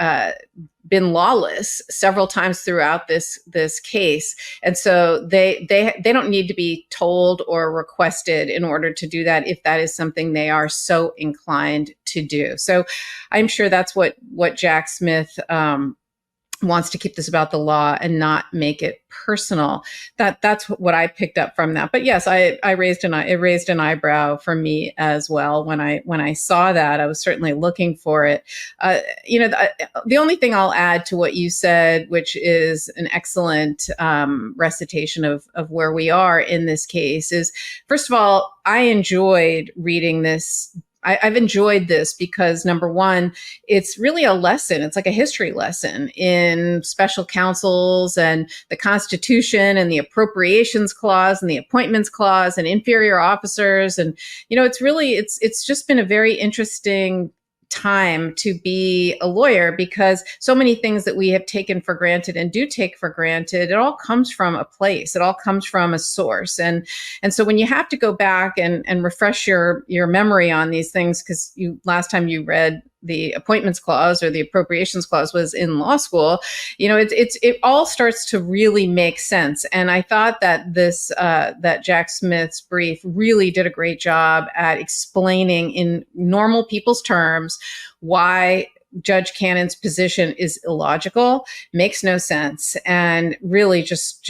been lawless several times throughout this case. And so they don't need to be told or requested in order to do that if that is something they are so inclined to do. So I'm sure that's what Jack Smith wants to keep this about the law and not make it personal. That's what I picked up from that. But yes, it raised an eyebrow for me as well when I saw that. I was certainly looking for it. The only thing I'll add to what you said, which is an excellent recitation of where we are in this case, is first of all, I enjoyed reading this. I've enjoyed this because, number one, it's really a lesson. It's like a history lesson in special counsels and the Constitution and the Appropriations Clause and the Appointments Clause and inferior officers. And, it's just been a very interesting time to be a lawyer, because so many things that we have taken for granted and do take for granted, it all comes from a place. It all comes from a source. And so when you have to go back and refresh your memory on these things, because last time you read the Appointments Clause or the Appropriations Clause was in law school, it all starts to really make sense. And I thought that that Jack Smith's brief really did a great job at explaining in normal people's terms why Judge Canon's position is illogical, makes no sense, and really just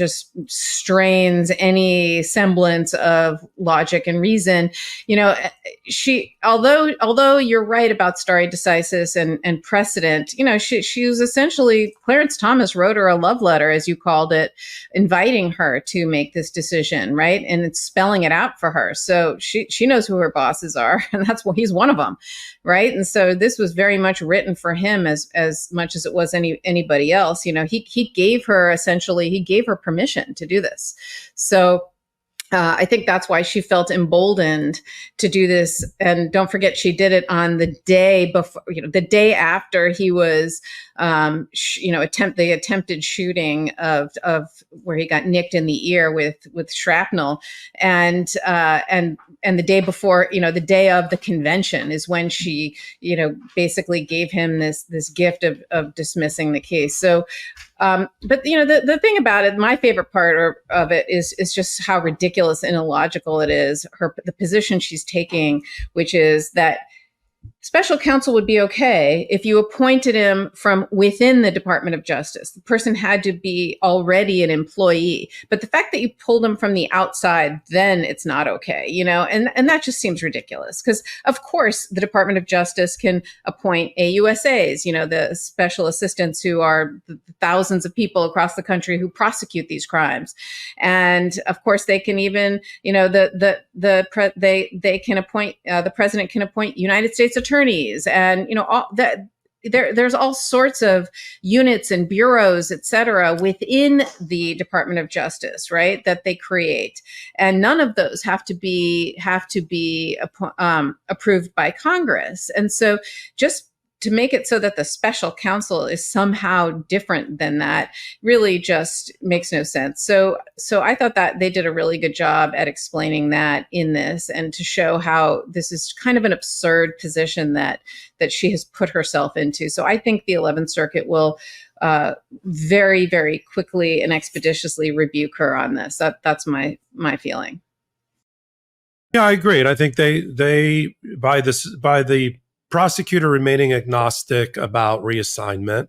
strains any semblance of logic and reason. Although you're right about stare decisis and precedent, she was essentially, Clarence Thomas wrote her a love letter, as you called it, inviting her to make this decision, right? And it's spelling it out for her. So she knows who her bosses are, and he's one of them, right? And so this was very much written for him as much as it was anybody else. He gave her permission to do this. So I think that's why she felt emboldened to do this. And don't forget, she did it on the day before, the day after he was, the attempted shooting of where he got nicked in the ear with shrapnel, and the day before, the day of the convention is when she, basically gave him this gift of dismissing the case. So. But the thing about it, my favorite part of it is just how ridiculous and illogical it is. The position she's taking, which is that special counsel would be okay if you appointed him from within the Department of Justice. The person had to be already an employee. But the fact that you pulled him from the outside, then it's not okay, and that just seems ridiculous. Because, of course, the Department of Justice can appoint AUSAs, the special assistants who are the thousands of people across the country who prosecute these crimes. And, of course, they can even, they can appoint, the president can appoint United States attorneys, and all that. There's all sorts of units and bureaus, et cetera, within the Department of Justice, right, that they create, and none of those have to be approved by Congress. And so, just to make it so that the special counsel is somehow different than that really just makes no sense. So I thought that they did a really good job at explaining that in this, and to show how this is kind of an absurd position that she has put herself into. So I think the 11th Circuit will very, very quickly and expeditiously rebuke her on this. That's my feeling. Yeah, I agree. And I think they by the prosecutor remaining agnostic about reassignment,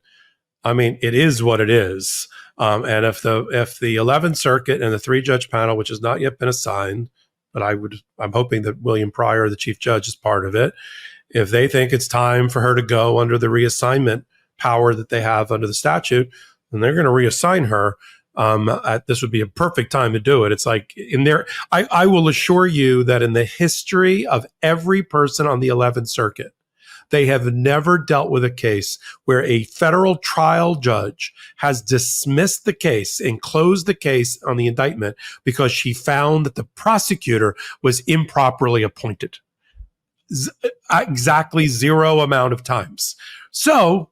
I mean, it is what it is. And if the 11th Circuit and the 3-judge panel, which has not yet been assigned, but I'm hoping that William Pryor, the chief judge, is part of it. If they think it's time for her to go under the reassignment power that they have under the statute, then they're going to reassign her. This would be a perfect time to do it. It's like I will assure you that in the history of every person on the 11th Circuit, they have never dealt with a case where a federal trial judge has dismissed the case and closed the case on the indictment because she found that the prosecutor was improperly appointed. Exactly zero amount of times. So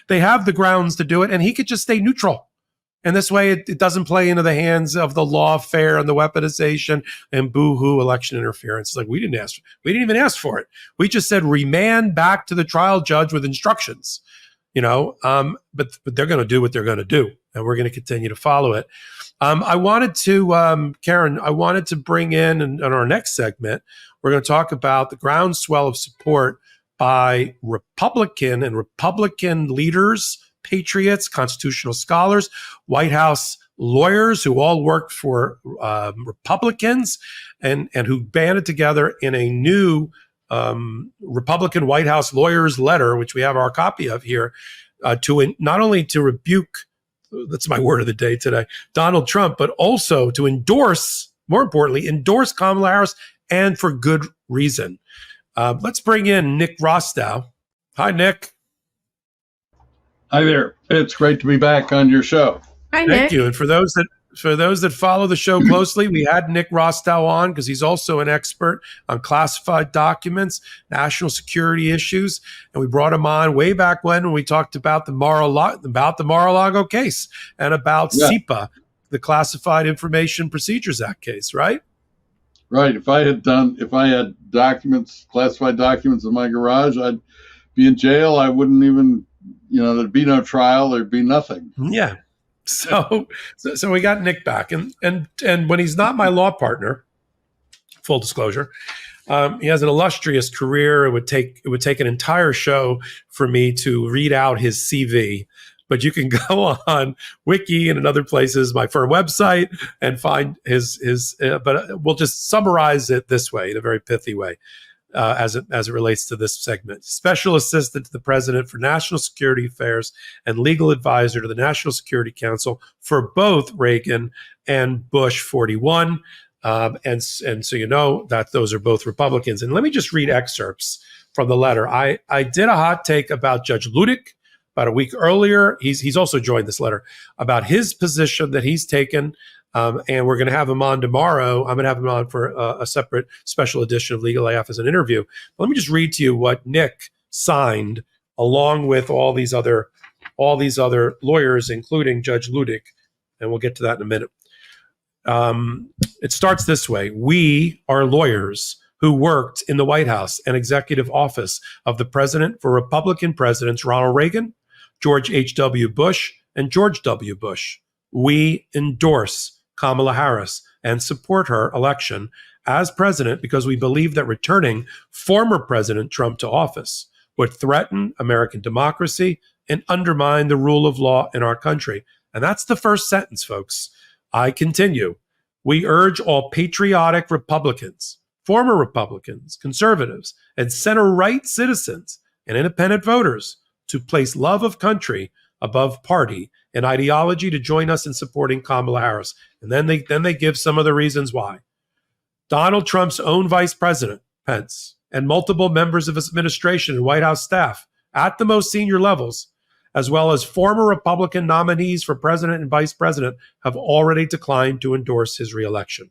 they have the grounds to do it, and he could just stay neutral. And this way, it doesn't play into the hands of the lawfare and the weaponization and boo-hoo election interference. Like we didn't even ask for it. We just said remand back to the trial judge with instructions. But they're going to do what they're going to do, and we're going to continue to follow it. I wanted to, Karen, bring in our next segment, we're going to talk about the groundswell of support by Republican leaders, patriots, constitutional scholars, White House lawyers who all worked for Republicans and who banded together in a new Republican White House lawyers letter, which we have our copy of here, not only to rebuke, that's my word of the day today, Donald Trump, but also to endorse, more importantly, endorse Kamala Harris, and for good reason. Let's bring in Nick Rostow. Hi, Nick. Hi there. It's great to be back on your show. Hi, Thank Nick. you. And for those that follow the show closely, we had Nick Rostow on because he's also an expert on classified documents, national security issues, and we brought him on way back when we talked about the Mar-a-Lago case and about SIPA, the Classified Information Procedures Act case, right? Right. If I had documents, classified documents in my garage, I'd be in jail. I wouldn't even, there'd be no trial. There'd be nothing. Yeah. So we got Nick back, and when he's not my law partner, full disclosure, he has an illustrious career. It would take an entire show for me to read out his CV, but you can go on Wiki and in other places, my firm website, and find his. But we'll just summarize it this way, in a very pithy way. As it relates to this segment. Special Assistant to the President for National Security Affairs and Legal Advisor to the National Security Council for both Reagan and Bush 41. And so you know that those are both Republicans. And let me just read excerpts from the letter. I did a hot take about Judge Ludick about a week earlier. He's also joined this letter about his position that he's taken. And we're going to have him on tomorrow. I'm going to have him on for a separate special edition of Legal AF as an interview. But let me just read to you what Nick signed along with all these other lawyers, including Judge Ludick, and we'll get to that in a minute. It starts this way. We are lawyers who worked in the White House and executive office of the president for Republican presidents Ronald Reagan, George H.W. Bush, and George W. Bush. We endorse Kamala Harris and support her election as president because we believe that returning former President Trump to office would threaten American democracy and undermine the rule of law in our country. And that's the first sentence, folks. I continue. We urge all patriotic Republicans, former Republicans, conservatives, and center-right citizens and independent voters to place love of country above party and ideology to join us in supporting Kamala Harris. And then they give some of the reasons why. Donald Trump's own vice president, Pence, and multiple members of his administration and White House staff at the most senior levels, as well as former Republican nominees for president and vice president, have already declined to endorse his reelection.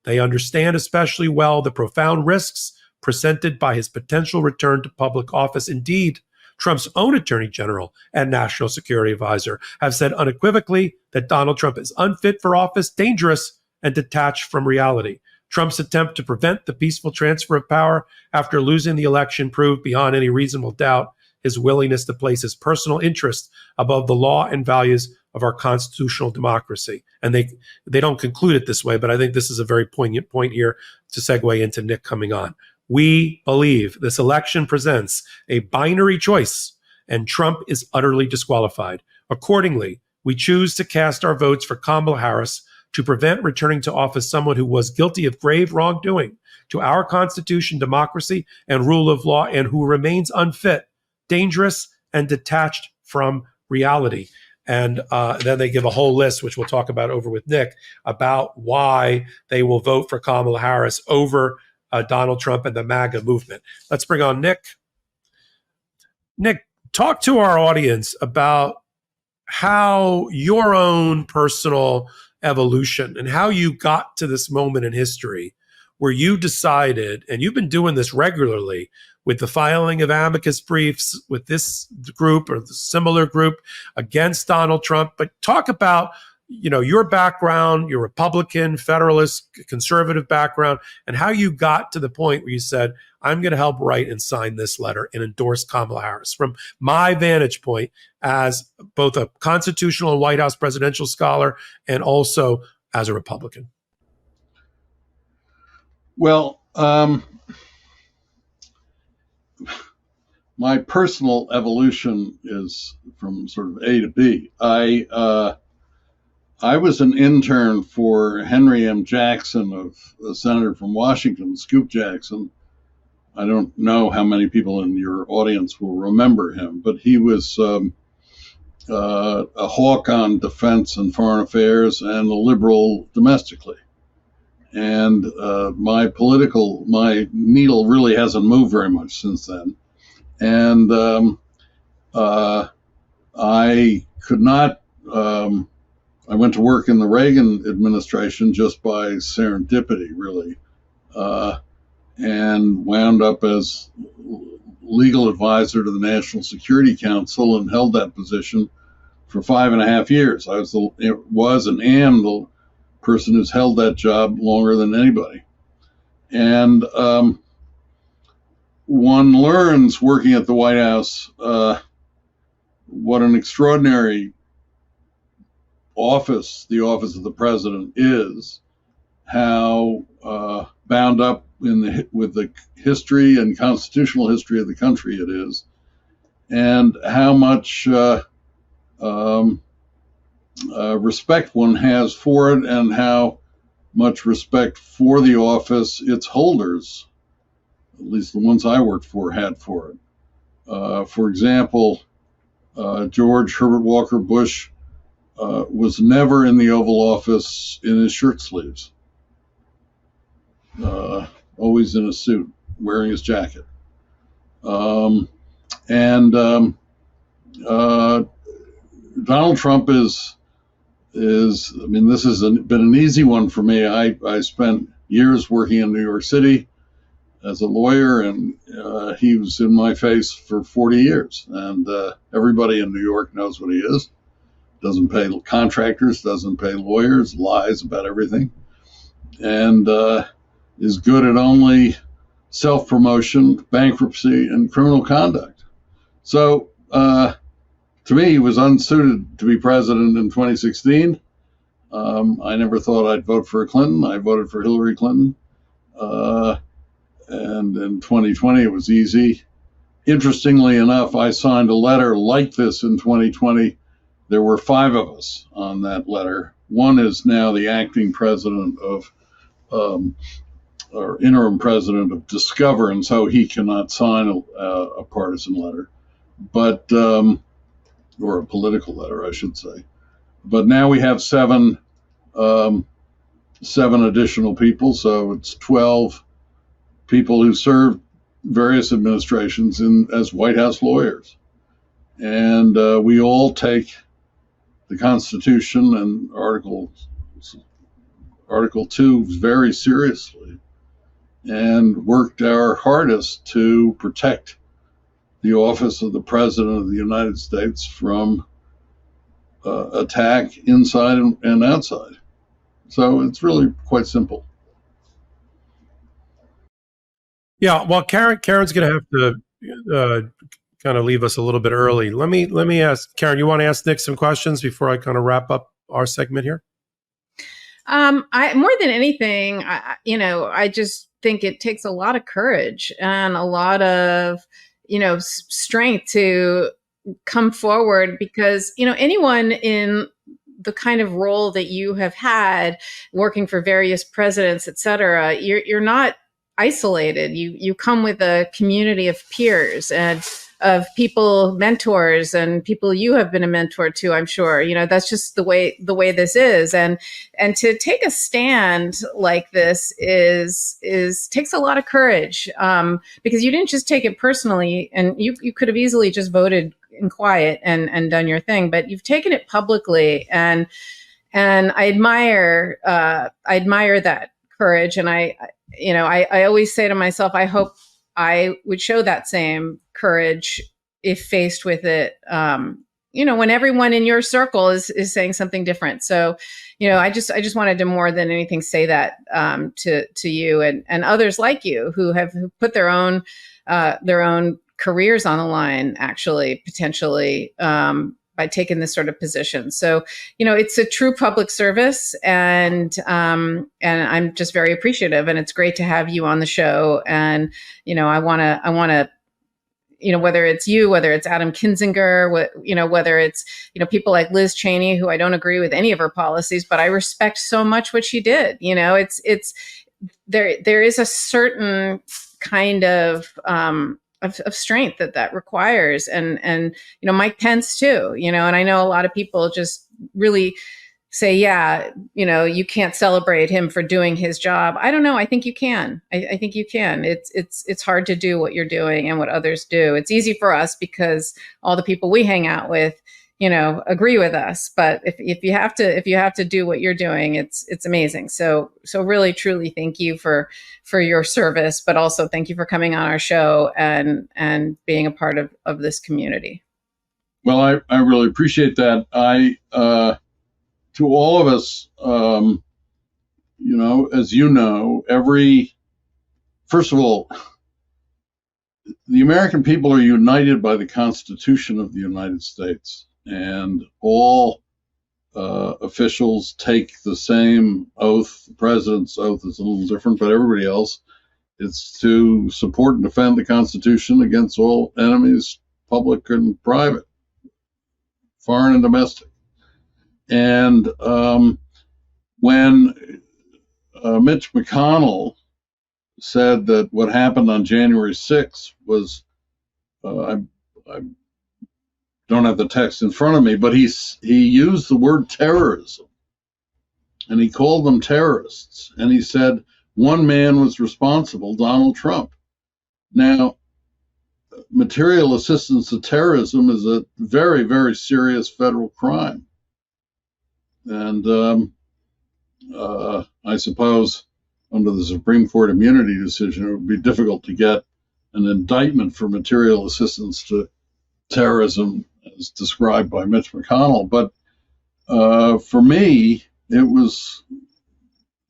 They understand especially well the profound risks presented by his potential return to public office. Indeed, Trump's own attorney general and national security advisor have said unequivocally that Donald Trump is unfit for office, dangerous, and detached from reality. Trump's attempt to prevent the peaceful transfer of power after losing the election proved beyond any reasonable doubt his willingness to place his personal interest above the law and values of our constitutional democracy. And they don't conclude it this way, but I think this is a very poignant point here to segue into Nick coming on. We believe this election presents a binary choice, and Trump is utterly disqualified. Accordingly, we choose to cast our votes for Kamala Harris to prevent returning to office someone who was guilty of grave wrongdoing to our Constitution, democracy, and rule of law, and who remains unfit, dangerous, and detached from reality. And then they give a whole list, which we'll talk about over with Nick, about why they will vote for Kamala Harris over Donald Trump and the MAGA movement. Let's bring on Nick. Nick, talk to our audience about how your own personal evolution and how you got to this moment in history where you decided, and you've been doing this regularly with the filing of amicus briefs with this group or the similar group against Donald Trump, but talk about your background, your Republican, Federalist, conservative background, and how you got to the point where you said, I'm going to help write and sign this letter and endorse Kamala Harris. From my vantage point as both a constitutional and White House presidential scholar and also as a Republican. Well, my personal evolution is from sort of A to B. I was an intern for Henry M. Jackson, of a senator from Washington, Scoop Jackson. I don't know how many people in your audience will remember him, but he was a hawk on defense and foreign affairs and a liberal domestically. And my needle really hasn't moved very much since then. And I could not, I went to work in the Reagan administration just by serendipity, really, and wound up as legal advisor to the National Security Council and held that position for 5.5 years. I was and am the person who's held that job longer than anybody. And one learns working at the White House what an extraordinary office the office of the president is, how bound up with the history and constitutional history of the country it is, and how much respect one has for it, and how much respect for the office its holders, at least the ones I worked for, had for it. For example, George Herbert Walker Bush was never in the Oval Office in his shirt sleeves, always in a suit, wearing his jacket. And Donald Trump is, I mean, this has been an easy one for me. I spent years working in New York City as a lawyer, and he was in my face for 40 years. And everybody in New York knows what he is. Doesn't pay contractors, doesn't pay lawyers, lies about everything, and is good at only self-promotion, bankruptcy, and criminal conduct. So to me, he was unsuited to be president in 2016. I never thought I'd vote for Clinton. I voted for Hillary Clinton. And in 2020, it was easy. Interestingly enough, I signed a letter like this in 2020. There were 5 of us on that letter. One is now the acting president of, or interim president of Discover, and so he cannot sign a partisan letter, but or a political letter, I should say. But now we have 7 additional people, so it's 12 people who served various administrations as White House lawyers, and we all take the Constitution and Article 2 very seriously, and worked our hardest to protect the office of the President of the United States from attack inside and outside. So it's really quite simple. Yeah, well, Karen's going to have to kind of leave us a little bit early. Let me ask Karen. You want to ask Nick some questions before I kind of wrap up our segment here? I more than anything, I just think it takes a lot of courage and a lot of strength to come forward, because anyone in the kind of role that you have had, working for various presidents, et cetera, you're not isolated. You come with a community of peers and of people, mentors, and people you have been a mentor to, I'm sure. That's just the way this is. And to take a stand like this takes a lot of courage, because you didn't just take it personally, and you could have easily just voted in quiet and done your thing, but you've taken it publicly, and I admire that courage. And I always say to myself, I hope I would show that same courage if faced with it, when everyone in your circle is saying something different. So, I just wanted to, more than anything, say that to you and others like you who put their own careers on the line, actually, potentially, by taking this sort of position. So, it's a true public service, and I'm just very appreciative, and it's great to have you on the show. And, I want to, whether it's you, whether it's Adam Kinzinger, whether it's, people like Liz Cheney, who I don't agree with any of her policies, but I respect so much what she did. There is a certain kind of strength that requires, and Mike Pence too, and I know a lot of people just really say, yeah, you can't celebrate him for doing his job. I don't know. I think you can. I think you can. It's hard to do what you're doing and what others do. It's easy for us because all the people we hang out with, agree with us. But if you have to do what you're doing, it's amazing. So really, truly, thank you for your service, but also thank you for coming on our show and being a part of this community. Well, I really appreciate that. To all of us, as first of all, the American people are united by the Constitution of the United States, and all officials take the same oath. The president's oath is a little different, but everybody else, it's to support and defend the Constitution against all enemies, public and private, foreign and domestic. And when Mitch McConnell said that what happened on January 6th was, I don't have the text in front of me, but he used the word terrorism, and he called them terrorists, and he said one man was responsible, Donald Trump. Now, material assistance to terrorism is a very, very serious federal crime. And I suppose under the Supreme Court immunity decision, it would be difficult to get an indictment for material assistance to terrorism as described by Mitch McConnell. But for me,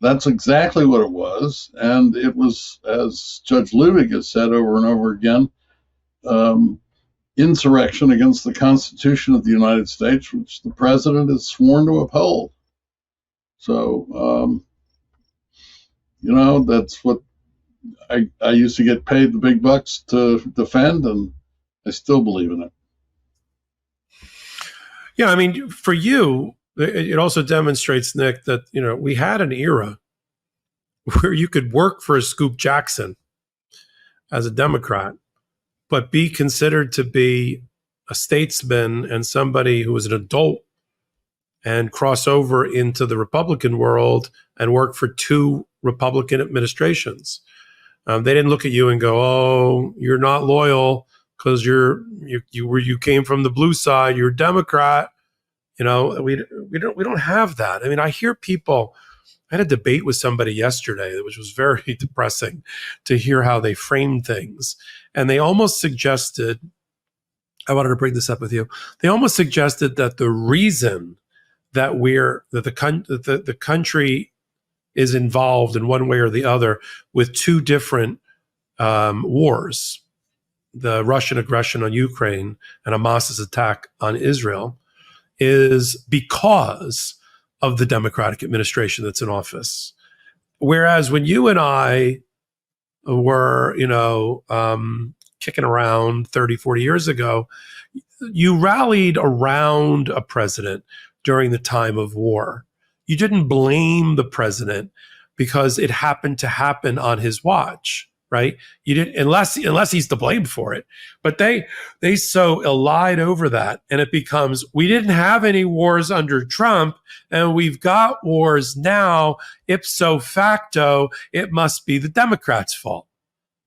that's exactly what it was. And it was, as Judge Ludwig has said over and over again, insurrection against the Constitution of the United States, which the president is sworn to uphold. So, that's what I used to get paid the big bucks to defend, and I still believe in it. Yeah, I mean, for you, it also demonstrates, Nick, that, we had an era where you could work for a Scoop Jackson as a Democrat, but be considered to be a statesman and somebody who was an adult and cross over into the Republican world and work for two Republican administrations. They didn't look at you and go, "Oh, you're not loyal because you came from the blue side. You're a Democrat." We don't have that. I mean, I hear people. I had a debate with somebody yesterday, which was very depressing to hear how they framed things. And they almost suggested, I wanted to bring this up with you. They almost suggested that the reason that the country is involved in one way or the other with two different wars, the Russian aggression on Ukraine and Hamas's attack on Israel, is because of the Democratic administration that's in office. Whereas when you and I were, kicking around 30, 40 years ago, you rallied around a president during the time of war. You didn't blame the president because it happened to happen on his watch, right? You didn't, unless he's to blame for it. But they so elide over that, and it becomes, we didn't have any wars under Trump, and we've got wars now. Ipso facto, it must be the Democrats' fault,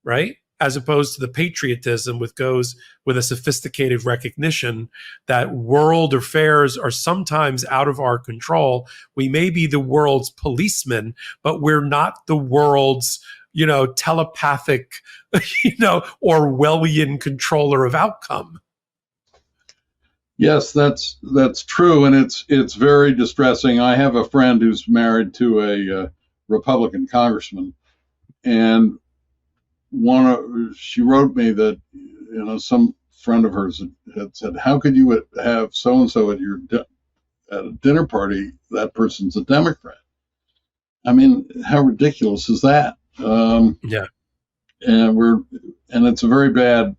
right? As opposed to the patriotism which goes with a sophisticated recognition that world affairs are sometimes out of our control. We may be the world's policeman, but we're not the world's, telepathic, Orwellian controller of outcome. Yes, that's true, and it's very distressing. I have a friend who's married to a Republican congressman, and she wrote me that some friend of hers had said, "How could you have so and so at a dinner party? That person's a Democrat." I mean, how ridiculous is that? Yeah, and it's a very bad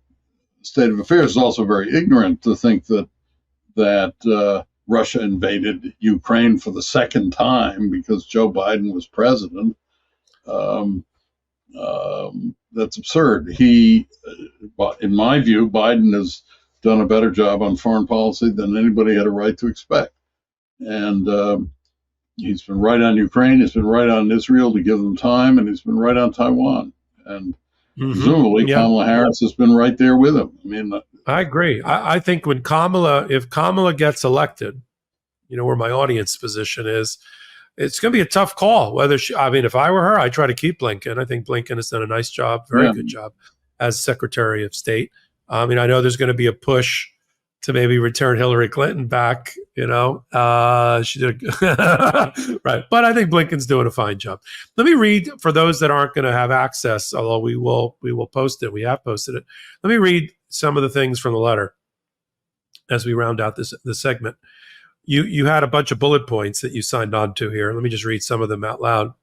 state of affairs is also very ignorant to think that Russia invaded Ukraine for the second time because Joe Biden was president. That's absurd. In my view, Biden has done a better job on foreign policy than anybody had a right to expect. And he's been right on Ukraine, he's been right on Israel to give them time, and he's been right on Taiwan. And presumably Kamala Harris has been right there with him. I mean, I agree. I think if Kamala gets elected, where my audience position is, it's going to be a tough call. If I were her, I'd try to keep Blinken. I think Blinken has done a nice job, very good job as Secretary of State. I know there's going to be a push to maybe return Hillary Clinton back. She did right, but I think Blinken's doing a fine job. Let me read for those that aren't going to have access, although we will post it. We have posted it. Let me read some of the things from the letter as we round out this segment. You had a bunch of bullet points that you signed on to here. Let me just read some of them out loud.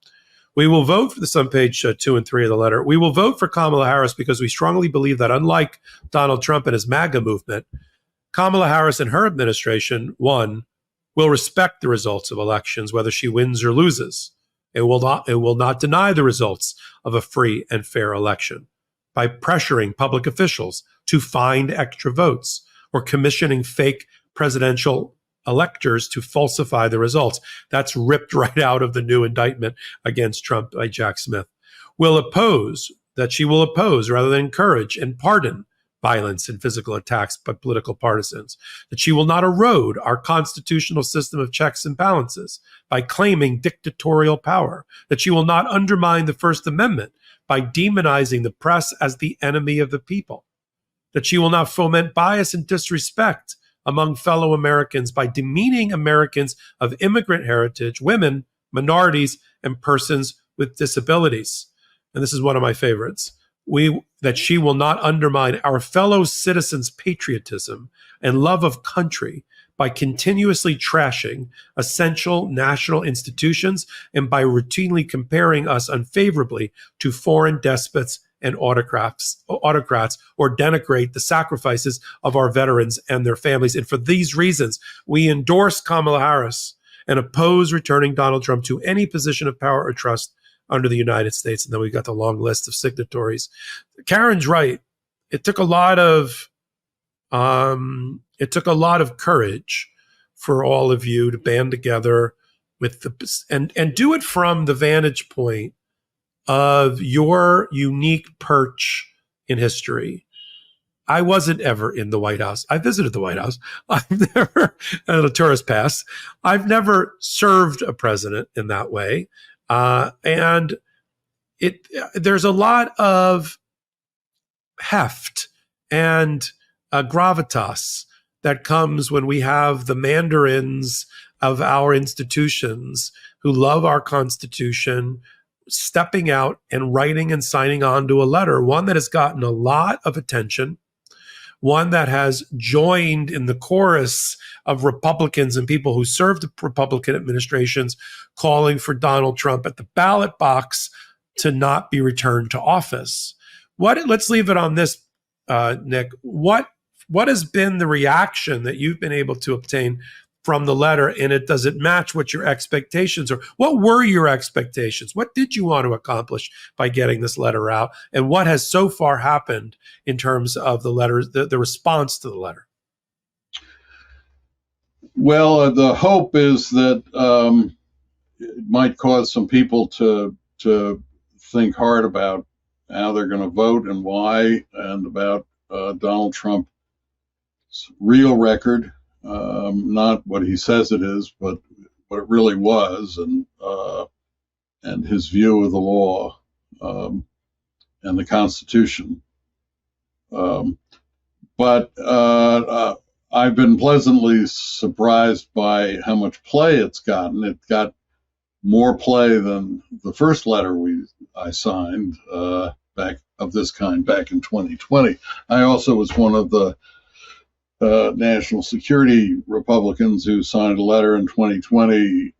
We will vote for this on page 2 and 3 of the letter. We will vote for Kamala Harris because we strongly believe that unlike Donald Trump and his MAGA movement, Kamala Harris and her administration, one, will respect the results of elections, whether she wins or loses. It will not deny the results of a free and fair election by pressuring public officials to find extra votes or commissioning fake presidential electors to falsify the results. That's ripped right out of the new indictment against Trump by Jack Smith. She will oppose rather than encourage and pardon violence and physical attacks by political partisans, that she will not erode our constitutional system of checks and balances by claiming dictatorial power, that she will not undermine the First Amendment by demonizing the press as the enemy of the people, that she will not foment bias and disrespect among fellow Americans by demeaning Americans of immigrant heritage, women, minorities, and persons with disabilities. And this is one of my favorites. That she will not undermine our fellow citizens' patriotism and love of country by continuously trashing essential national institutions and by routinely comparing us unfavorably to foreign despots and autocrats or denigrate the sacrifices of our veterans and their families. And for these reasons, we endorse Kamala Harris and oppose returning Donald Trump to any position of power or trust under the United States. And then we've got the long list of signatories. Karen's right. It took a lot of courage for all of you to band together with and do it from the vantage point of your unique perch in history. I wasn't ever in the White House. I visited the White House. I've never had a tourist pass. I've never served a president in that way. And there's a lot of heft and gravitas that comes when we have the mandarins of our institutions who love our Constitution stepping out and writing and signing on to a letter, one that has gotten a lot of attention, one that has joined in the chorus of Republicans and people who served Republican administrations calling for Donald Trump at the ballot box to not be returned to office. Let's leave it on this, Nick. What has been the reaction that you've been able to obtain from the letter, and does it match what your expectations are? What were your expectations? What did you want to accomplish by getting this letter out? And what has so far happened in terms of the letter, the response to the letter? Well, the hope is that it might cause some people to think hard about how they're going to vote and why, and about Donald Trump's real record. Not what he says it is, but what it really was, and his view of the law and the Constitution. But I've been pleasantly surprised by how much play it's gotten. It got more play than the first letter I signed back of this kind back in 2020. I also was one of the national security Republicans who signed a letter in 2020,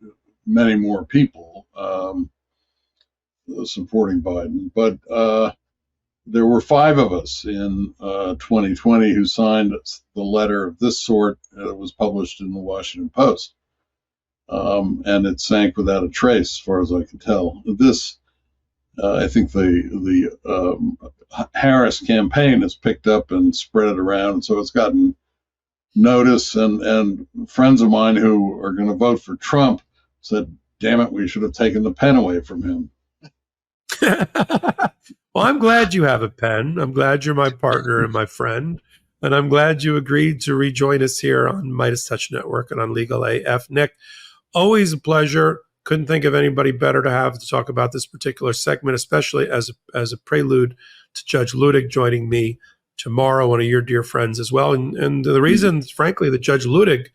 many more people supporting Biden. But there were 5 of us in 2020 who signed the letter of this sort that was published in the Washington Post. And it sank without a trace, as far as I can tell. This, I think the Harris campaign has picked up and spread it around, so it's gotten notice. And friends of mine who are going to vote for Trump said, damn it, we should have taken the pen away from him. Well, I'm glad you have a pen. I'm glad you're my partner and my friend. And I'm glad you agreed to rejoin us here on Midas Touch Network and on Legal AF. Nick, always a pleasure. Couldn't think of anybody better to have to talk about this particular segment, especially as a prelude to Judge Ludig joining me tomorrow, one of your dear friends as well. And the reason, frankly, that Judge Ludig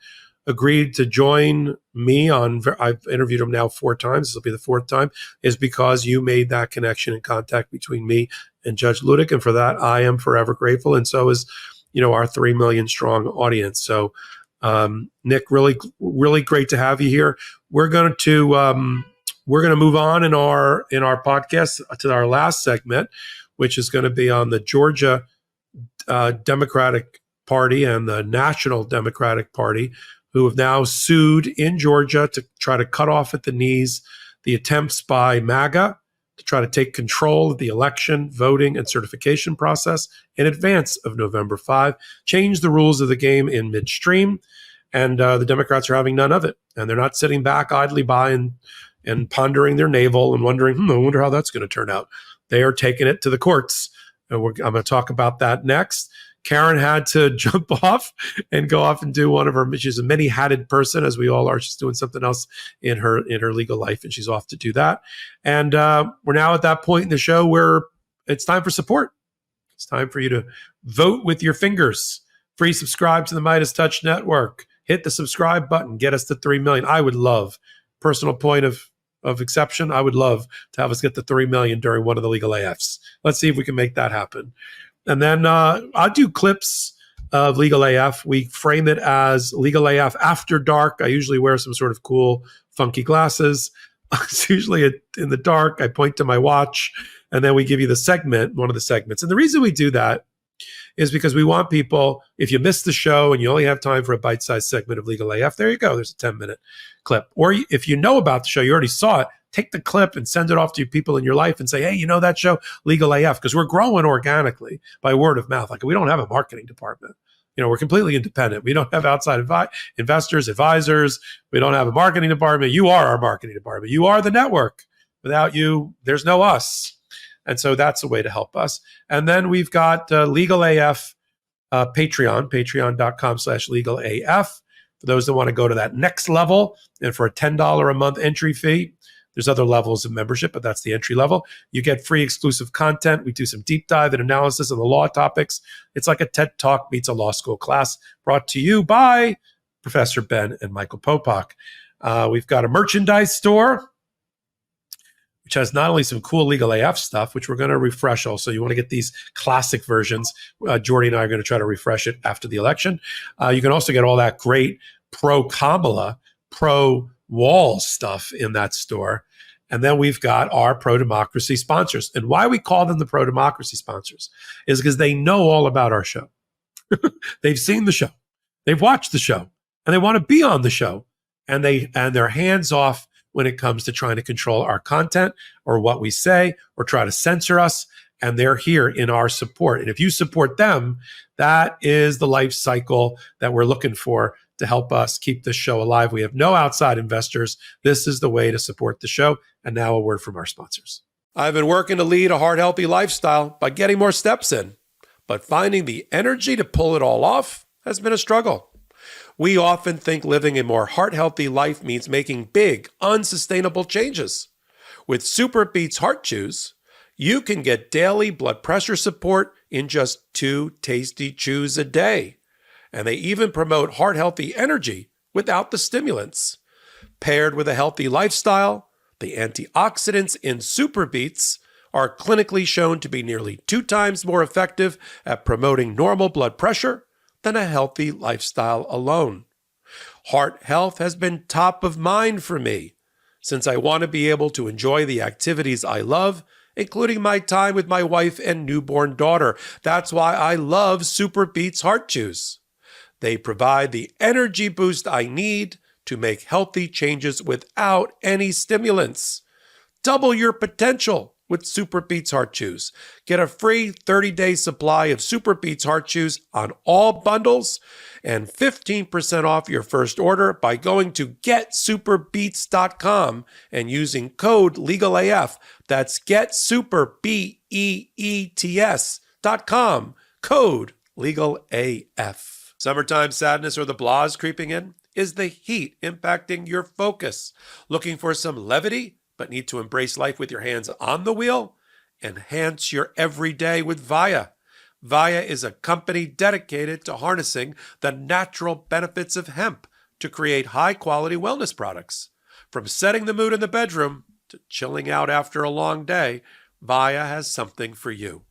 agreed to join me I've interviewed him now 4 times, this will be the 4th time, is because you made that connection and contact between me and Judge Ludig. And for that, I am forever grateful. And so is, our 3 million strong audience. So, Nick, really, really great to have you here. We're going to move on in our podcast to our last segment, which is going to be on the Georgia Democratic Party and the National Democratic Party, who have now sued in Georgia to try to cut off at the knees the attempts by MAGA to try to take control of the election, voting, and certification process in advance of November 5, change the rules of the game in midstream, and the Democrats are having none of it. And they're not sitting back idly by and pondering their navel and wondering, I wonder how that's going to turn out. They are taking it to the courts. And I'm going to talk about that next. Karen had to jump off and go off and do one of her, she's a many-hatted person, as we all are. She's doing something else in her legal life, and she's off to do that. And we're now at that point in the show where it's time for support. It's time for you to vote with your fingers. Free subscribe to the Midas Touch Network. Hit the subscribe button. Get us to 3 million. I would love, personal point of exception, I would love to have us get to 3 million during one of the Legal AFs. Let's see if we can make that happen. And then I'll do clips of Legal AF. We frame it as Legal AF After Dark. I usually wear some sort of cool, funky glasses. It's usually in the dark. I point to my watch, and then we give you the segment, one of the segments. And the reason we do that is because we want people, if you miss the show and you only have time for a bite-sized segment of Legal AF, there you go. There's a 10-minute clip. Or if you know about the show, you already saw it, take the clip and send it off to people in your life and say, hey, you know that show, Legal AF? Because we're growing organically by word of mouth. Like, we don't have a marketing department. We're completely independent. We don't have outside investors, advisors. We don't have a marketing department. You are our marketing department. You are the network. Without you, there's no us. And so that's a way to help us. And then we've got Legal AF Patreon, patreon.com/Legal AF. For those that want to go to that next level, and for a $10 a month entry fee, there's other levels of membership, but that's the entry level. You get free exclusive content. We do some deep dive and analysis of the law topics. It's like a TED Talk meets a law school class, brought to you by Professor Ben and Michael Popok. We've got a merchandise store, which has not only some cool Legal AF stuff, which we're going to refresh also. You want to get these classic versions. Jordy and I are going to try to refresh it after the election. You can also get all that great pro-Kamala, pro-wall stuff in that store. And then we've got our pro-democracy sponsors. And why we call them the pro-democracy sponsors is because they know all about our show. They've seen the show. They've watched the show. And they want to be on the show. And they're hands off when it comes to trying to control our content or what we say or try to censor us. And they're here in our support. And if you support them, that is the life cycle that we're looking for to help us keep this show alive. We have no outside investors. This is the way to support the show. And now a word from our sponsors. I've been working to lead a heart healthy lifestyle by getting more steps in, but finding the energy to pull it all off has been a struggle. We often think living a more heart-healthy life means making big, unsustainable changes. With Super Beats Heart Chews, you can get daily blood pressure support in just 2 tasty chews a day. And they even promote heart-healthy energy without the stimulants. Paired with a healthy lifestyle, the antioxidants in Super Beats are clinically shown to be nearly 2 times more effective at promoting normal blood pressure than a healthy lifestyle alone. Heart health has been top of mind for me, since I want to be able to enjoy the activities I love including my time with my wife and newborn daughter. That's why I love Super Beets Heart Chews. They provide the energy boost I need to make healthy changes without any stimulants. Double your potential with Super Beets Heart Chews. Get a free 30-day supply of Super Beets Heart Chews on all bundles and 15% off your first order by going to getsuperbeets.com and using code LEGALAF. That's getsuperbeets.com, code LEGALAF. Summertime sadness or the blahs creeping in? Is the heat impacting your focus? Looking for some levity, but need to embrace life with your hands on the wheel? Enhance your everyday with Via. Via is a company dedicated to harnessing the natural benefits of hemp to create high-quality wellness products. From setting the mood in the bedroom to chilling out after a long day, Via has something for you.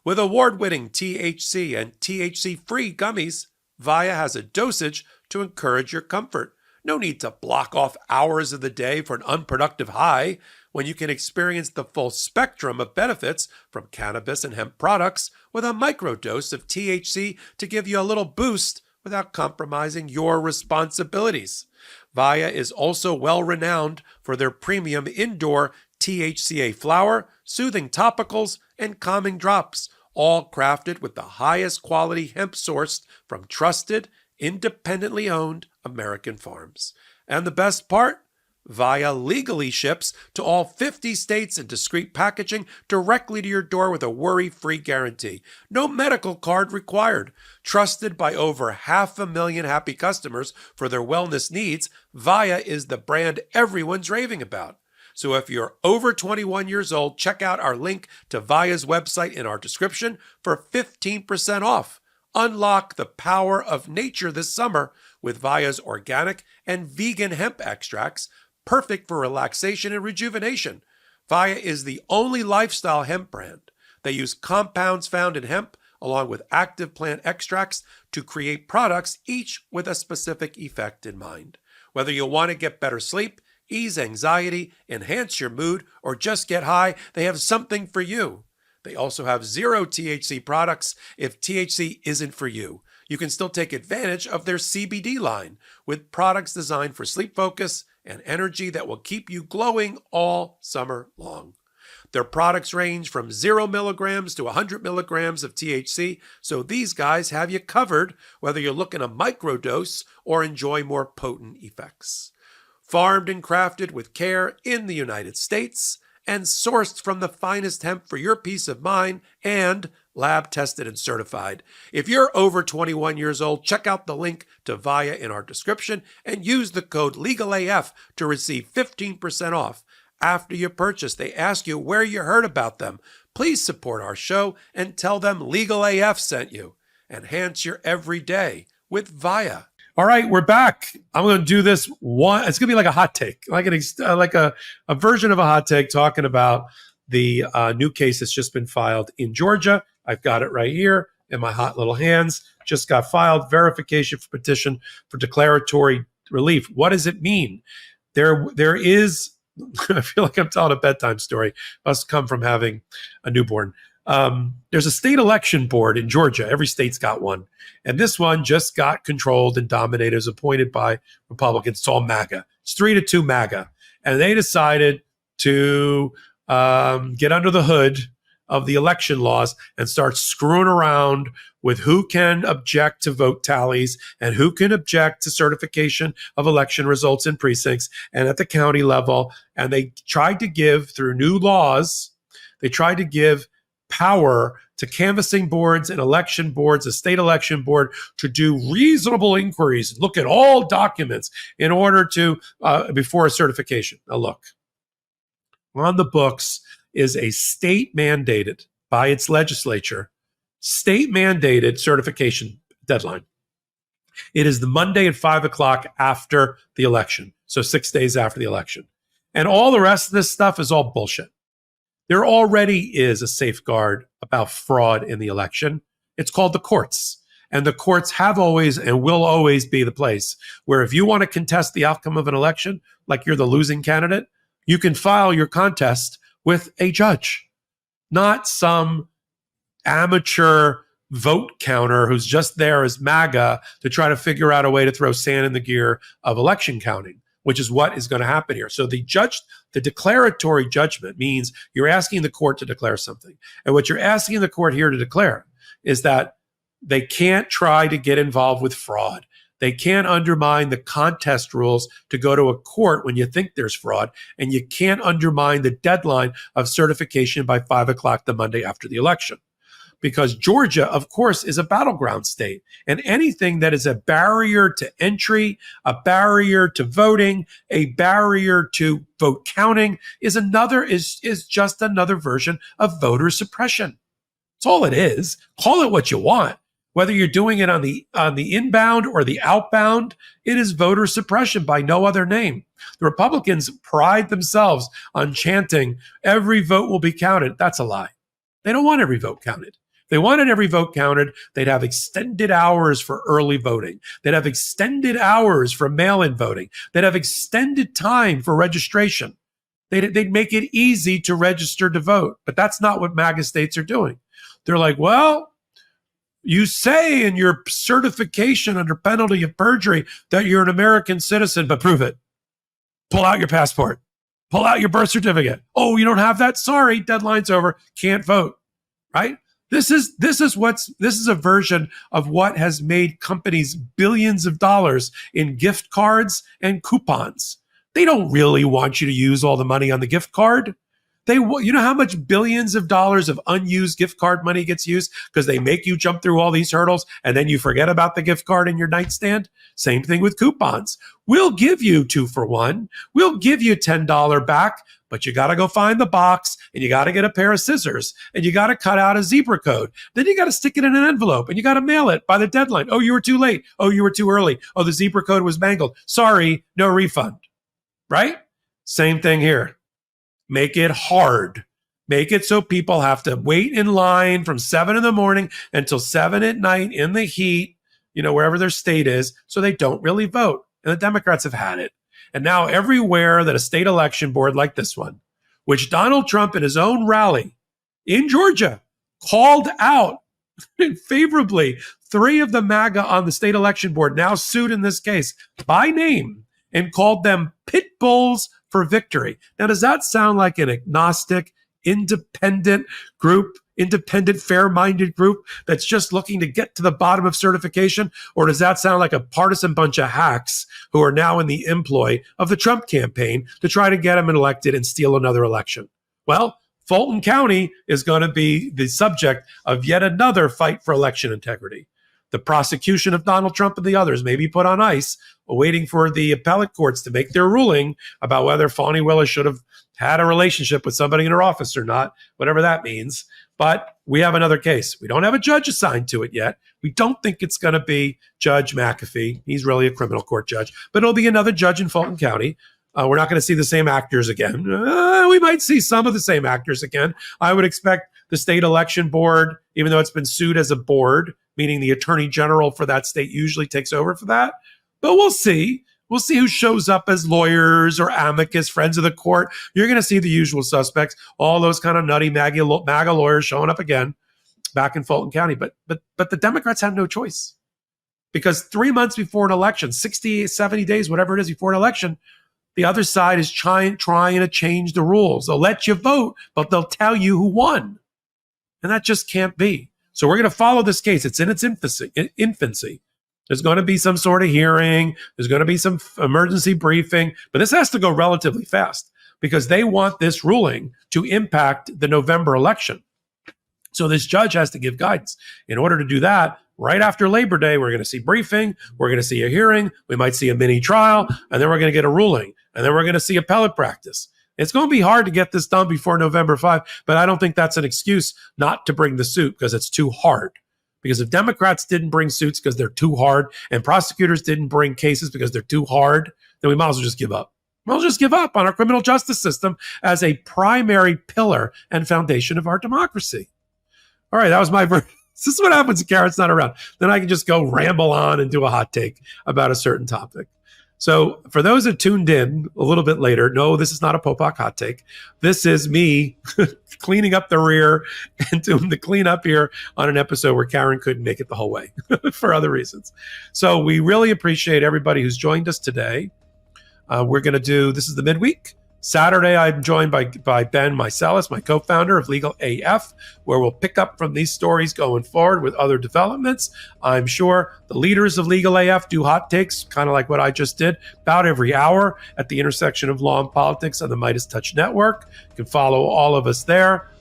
With award-winning THC and THC-free gummies, Via has a dosage to encourage your comfort. No need to block off hours of the day for an unproductive high when you can experience the full spectrum of benefits from cannabis and hemp products with a microdose of THC to give you a little boost without compromising your responsibilities. Via is also well-renowned for their premium indoor THCA flower, soothing topicals, and calming drops, all crafted with the highest quality hemp sourced from trusted, independently owned American farms. And the best part? Via legally ships to all 50 states in discreet packaging directly to your door with a worry-free guarantee. No medical card required. Trusted by over 500,000 happy customers for their wellness needs, Via is the brand everyone's raving about. So if you're over 21 years old, check out our link to Via's website in our description for 15% off. Unlock the power of nature this summer with Via's organic and vegan hemp extracts, perfect for relaxation and rejuvenation. Via is the only lifestyle hemp brand. They use compounds found in hemp along with active plant extracts to create products, each with a specific effect in mind. Whether you want to get better sleep, ease anxiety, enhance your mood, or just get high, they have something for you. They also have zero THC products if THC isn't for you. You can still take advantage of their CBD line with products designed for sleep focus and energy that will keep you glowing all summer long. Their products range from 0 milligrams to 100 milligrams of THC, so these guys have you covered whether you're looking to microdose or enjoy more potent effects. Farmed and crafted with care in the United States and sourced from the finest hemp for your peace of mind and lab tested and certified. If you're over 21 years old, check out the link to Via in our description and use the code LEGALAF to receive 15% off. After you purchase, they ask you where you heard about them. Please support our show and tell them Legal AF sent you. Enhance your everyday with Via. All right, we're back. I'm going to do this one. It's going to be like a hot take, like a version of a hot take talking about the new case that's just been filed in Georgia. I've got it right here in my hot little hands. Just got filed. Verification for petition for declaratory relief. What does it mean? There is. I feel like I'm telling a bedtime story. Must come from having a newborn. There's a state election board in Georgia. Every state's got one. And this one just got controlled and dominated. It was appointed by Republicans. It's all MAGA. It's 3-2 MAGA. And they decided to get under the hood of the election laws and start screwing around with who can object to vote tallies and who can object to certification of election results in precincts and at the county level. And they tried to give, through new laws, they tried to give power to canvassing boards and election boards, a state election board, to do reasonable inquiries, look at all documents in order to, before a certification. Now look, on the books is a state mandated by its legislature, state mandated certification deadline. It is the Monday at 5 o'clock after the election. So 6 days after the election. And all the rest of this stuff is all bullshit. There already is a safeguard about fraud in the election. It's called the courts. And the courts have always and will always be the place where if you want to contest the outcome of an election, like you're the losing candidate, you can file your contest with a judge. not some amateur vote counter who's just there as MAGA to try to figure out a way to throw sand in the gear of election counting, which is what is going to happen here. So the declaratory judgment means you're asking the court to declare something. And what you're asking the court here to declare is that they can't try to get involved with fraud. They can't undermine the contest rules to go to a court when you think there's fraud, and you can't undermine the deadline of certification by 5 o'clock the Monday after the election. Because Georgia, of course, is a battleground state, and anything that is a barrier to entry, a barrier to voting, a barrier to vote counting is just another version of voter suppression. That's all it is. Call it what you want. Whether you're doing it on the inbound or the outbound, it is voter suppression by no other name. The Republicans pride themselves on chanting, every vote will be counted. That's a lie. They don't want every vote counted. If they wanted every vote counted, they'd have extended hours for early voting. They'd have extended hours for mail-in voting. They'd have extended time for registration. They'd make it easy to register to vote. But that's not what MAGA states are doing. They're like, well, you say in your certification under penalty of perjury that you're an American citizen, but prove it. Pull out your passport. Pull out your birth certificate. Oh, you don't have that? Sorry, deadline's over. Can't vote. Right? This is a version of what has made companies billions of dollars in gift cards and coupons. They don't really want you to use all the money on the gift card. You know how much billions of dollars of unused gift card money gets used because they make you jump through all these hurdles and then you forget about the gift card in your nightstand? Same thing with coupons. We'll give you 2 for 1. We'll give you $10 back, but you got to go find the box and you got to get a pair of scissors and you got to cut out a zebra code. Then you got to stick it in an envelope and you got to mail it by the deadline. Oh, you were too late. Oh, you were too early. Oh, the zebra code was mangled. Sorry, no refund. Right? Same thing here. Make it hard. Make it so people have to wait in line from 7 in the morning until 7 at night in the heat, wherever their state is, so they don't really vote. And the Democrats have had it. And now everywhere that a state election board like this one, which Donald Trump in his own rally in Georgia called out favorably, 3 of the MAGA on the state election board now sued in this case by name and called them pit bulls for victory. Now, does that sound like an agnostic, independent group, independent, fair-minded group that's just looking to get to the bottom of certification? Or does that sound like a partisan bunch of hacks who are now in the employ of the Trump campaign to try to get him elected and steal another election? Well, Fulton County is going to be the subject of yet another fight for election integrity. The prosecution of Donald Trump and the others may be put on ice, waiting for the appellate courts to make their ruling about whether Fani Willis should have had a relationship with somebody in her office or not, whatever that means. But we have another case. We don't have a judge assigned to it yet. We don't think it's going to be Judge McAfee. He's really a criminal court judge, but it'll be another judge in Fulton County. We're not going to see the same actors again. We might see some of the same actors again. I would expect the state election board, even though it's been sued as a board, meaning the attorney general for that state usually takes over for that. But we'll see. We'll see who shows up as lawyers or amicus, friends of the court. You're going to see the usual suspects, all those kind of nutty MAGA lawyers showing up again back in Fulton County. But the Democrats have no choice, because 3 months before an election, 60, 70 days, whatever it is before an election, the other side is trying to change the rules. They'll let you vote, but they'll tell you who won. And that just can't be. So we're going to follow this case. It's in its infancy. There's going to be some sort of hearing. There's going to be some emergency briefing. But this has to go relatively fast because they want this ruling to impact the November election. So this judge has to give guidance. In order to do that, right after Labor Day, we're going to see briefing. We're going to see a hearing. We might see a mini trial. And then we're going to get a ruling. And then we're going to see appellate practice. It's going to be hard to get this done before November 5, but I don't think that's an excuse not to bring the suit because it's too hard. Because if Democrats didn't bring suits because they're too hard and prosecutors didn't bring cases because they're too hard, then we might as well just give up. We'll just give up on our criminal justice system as a primary pillar and foundation of our democracy. All right, that was my version. This is what happens if Garrett's not around. Then I can just go ramble on and do a hot take about a certain topic. So for those that tuned in a little bit later, no, this is not a Popok hot take. This is me cleaning up the rear and doing the cleanup here on an episode where Karen couldn't make it the whole way for other reasons. So we really appreciate everybody who's joined us today. We're going to do, this is the midweek. Saturday, I'm joined by Ben Mycelis, my co-founder of Legal AF, where we'll pick up from these stories going forward with other developments. I'm sure the leaders of Legal AF do hot takes, kind of like what I just did, about every hour at the intersection of law and politics on the Midas Touch Network. You can follow all of us there.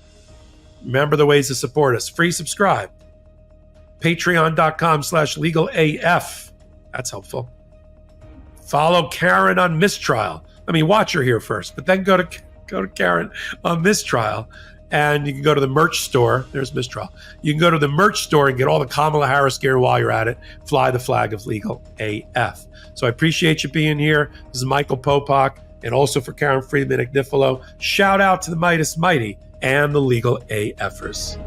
Remember the ways to support us. Free subscribe. Patreon.com/legalaf. That's helpful. Follow Karen on Mistrial. I mean, watch her here first, but then go to Karen on Mistrial, and you can go to the merch store. There's Mistrial. You can go to the merch store and get all the Kamala Harris gear while you're at it. Fly the flag of Legal AF. So I appreciate you being here. This is Michael Popok, and also for Karen Friedman, Agnifilo. Shout out to the Midas Mighty and the Legal AFers.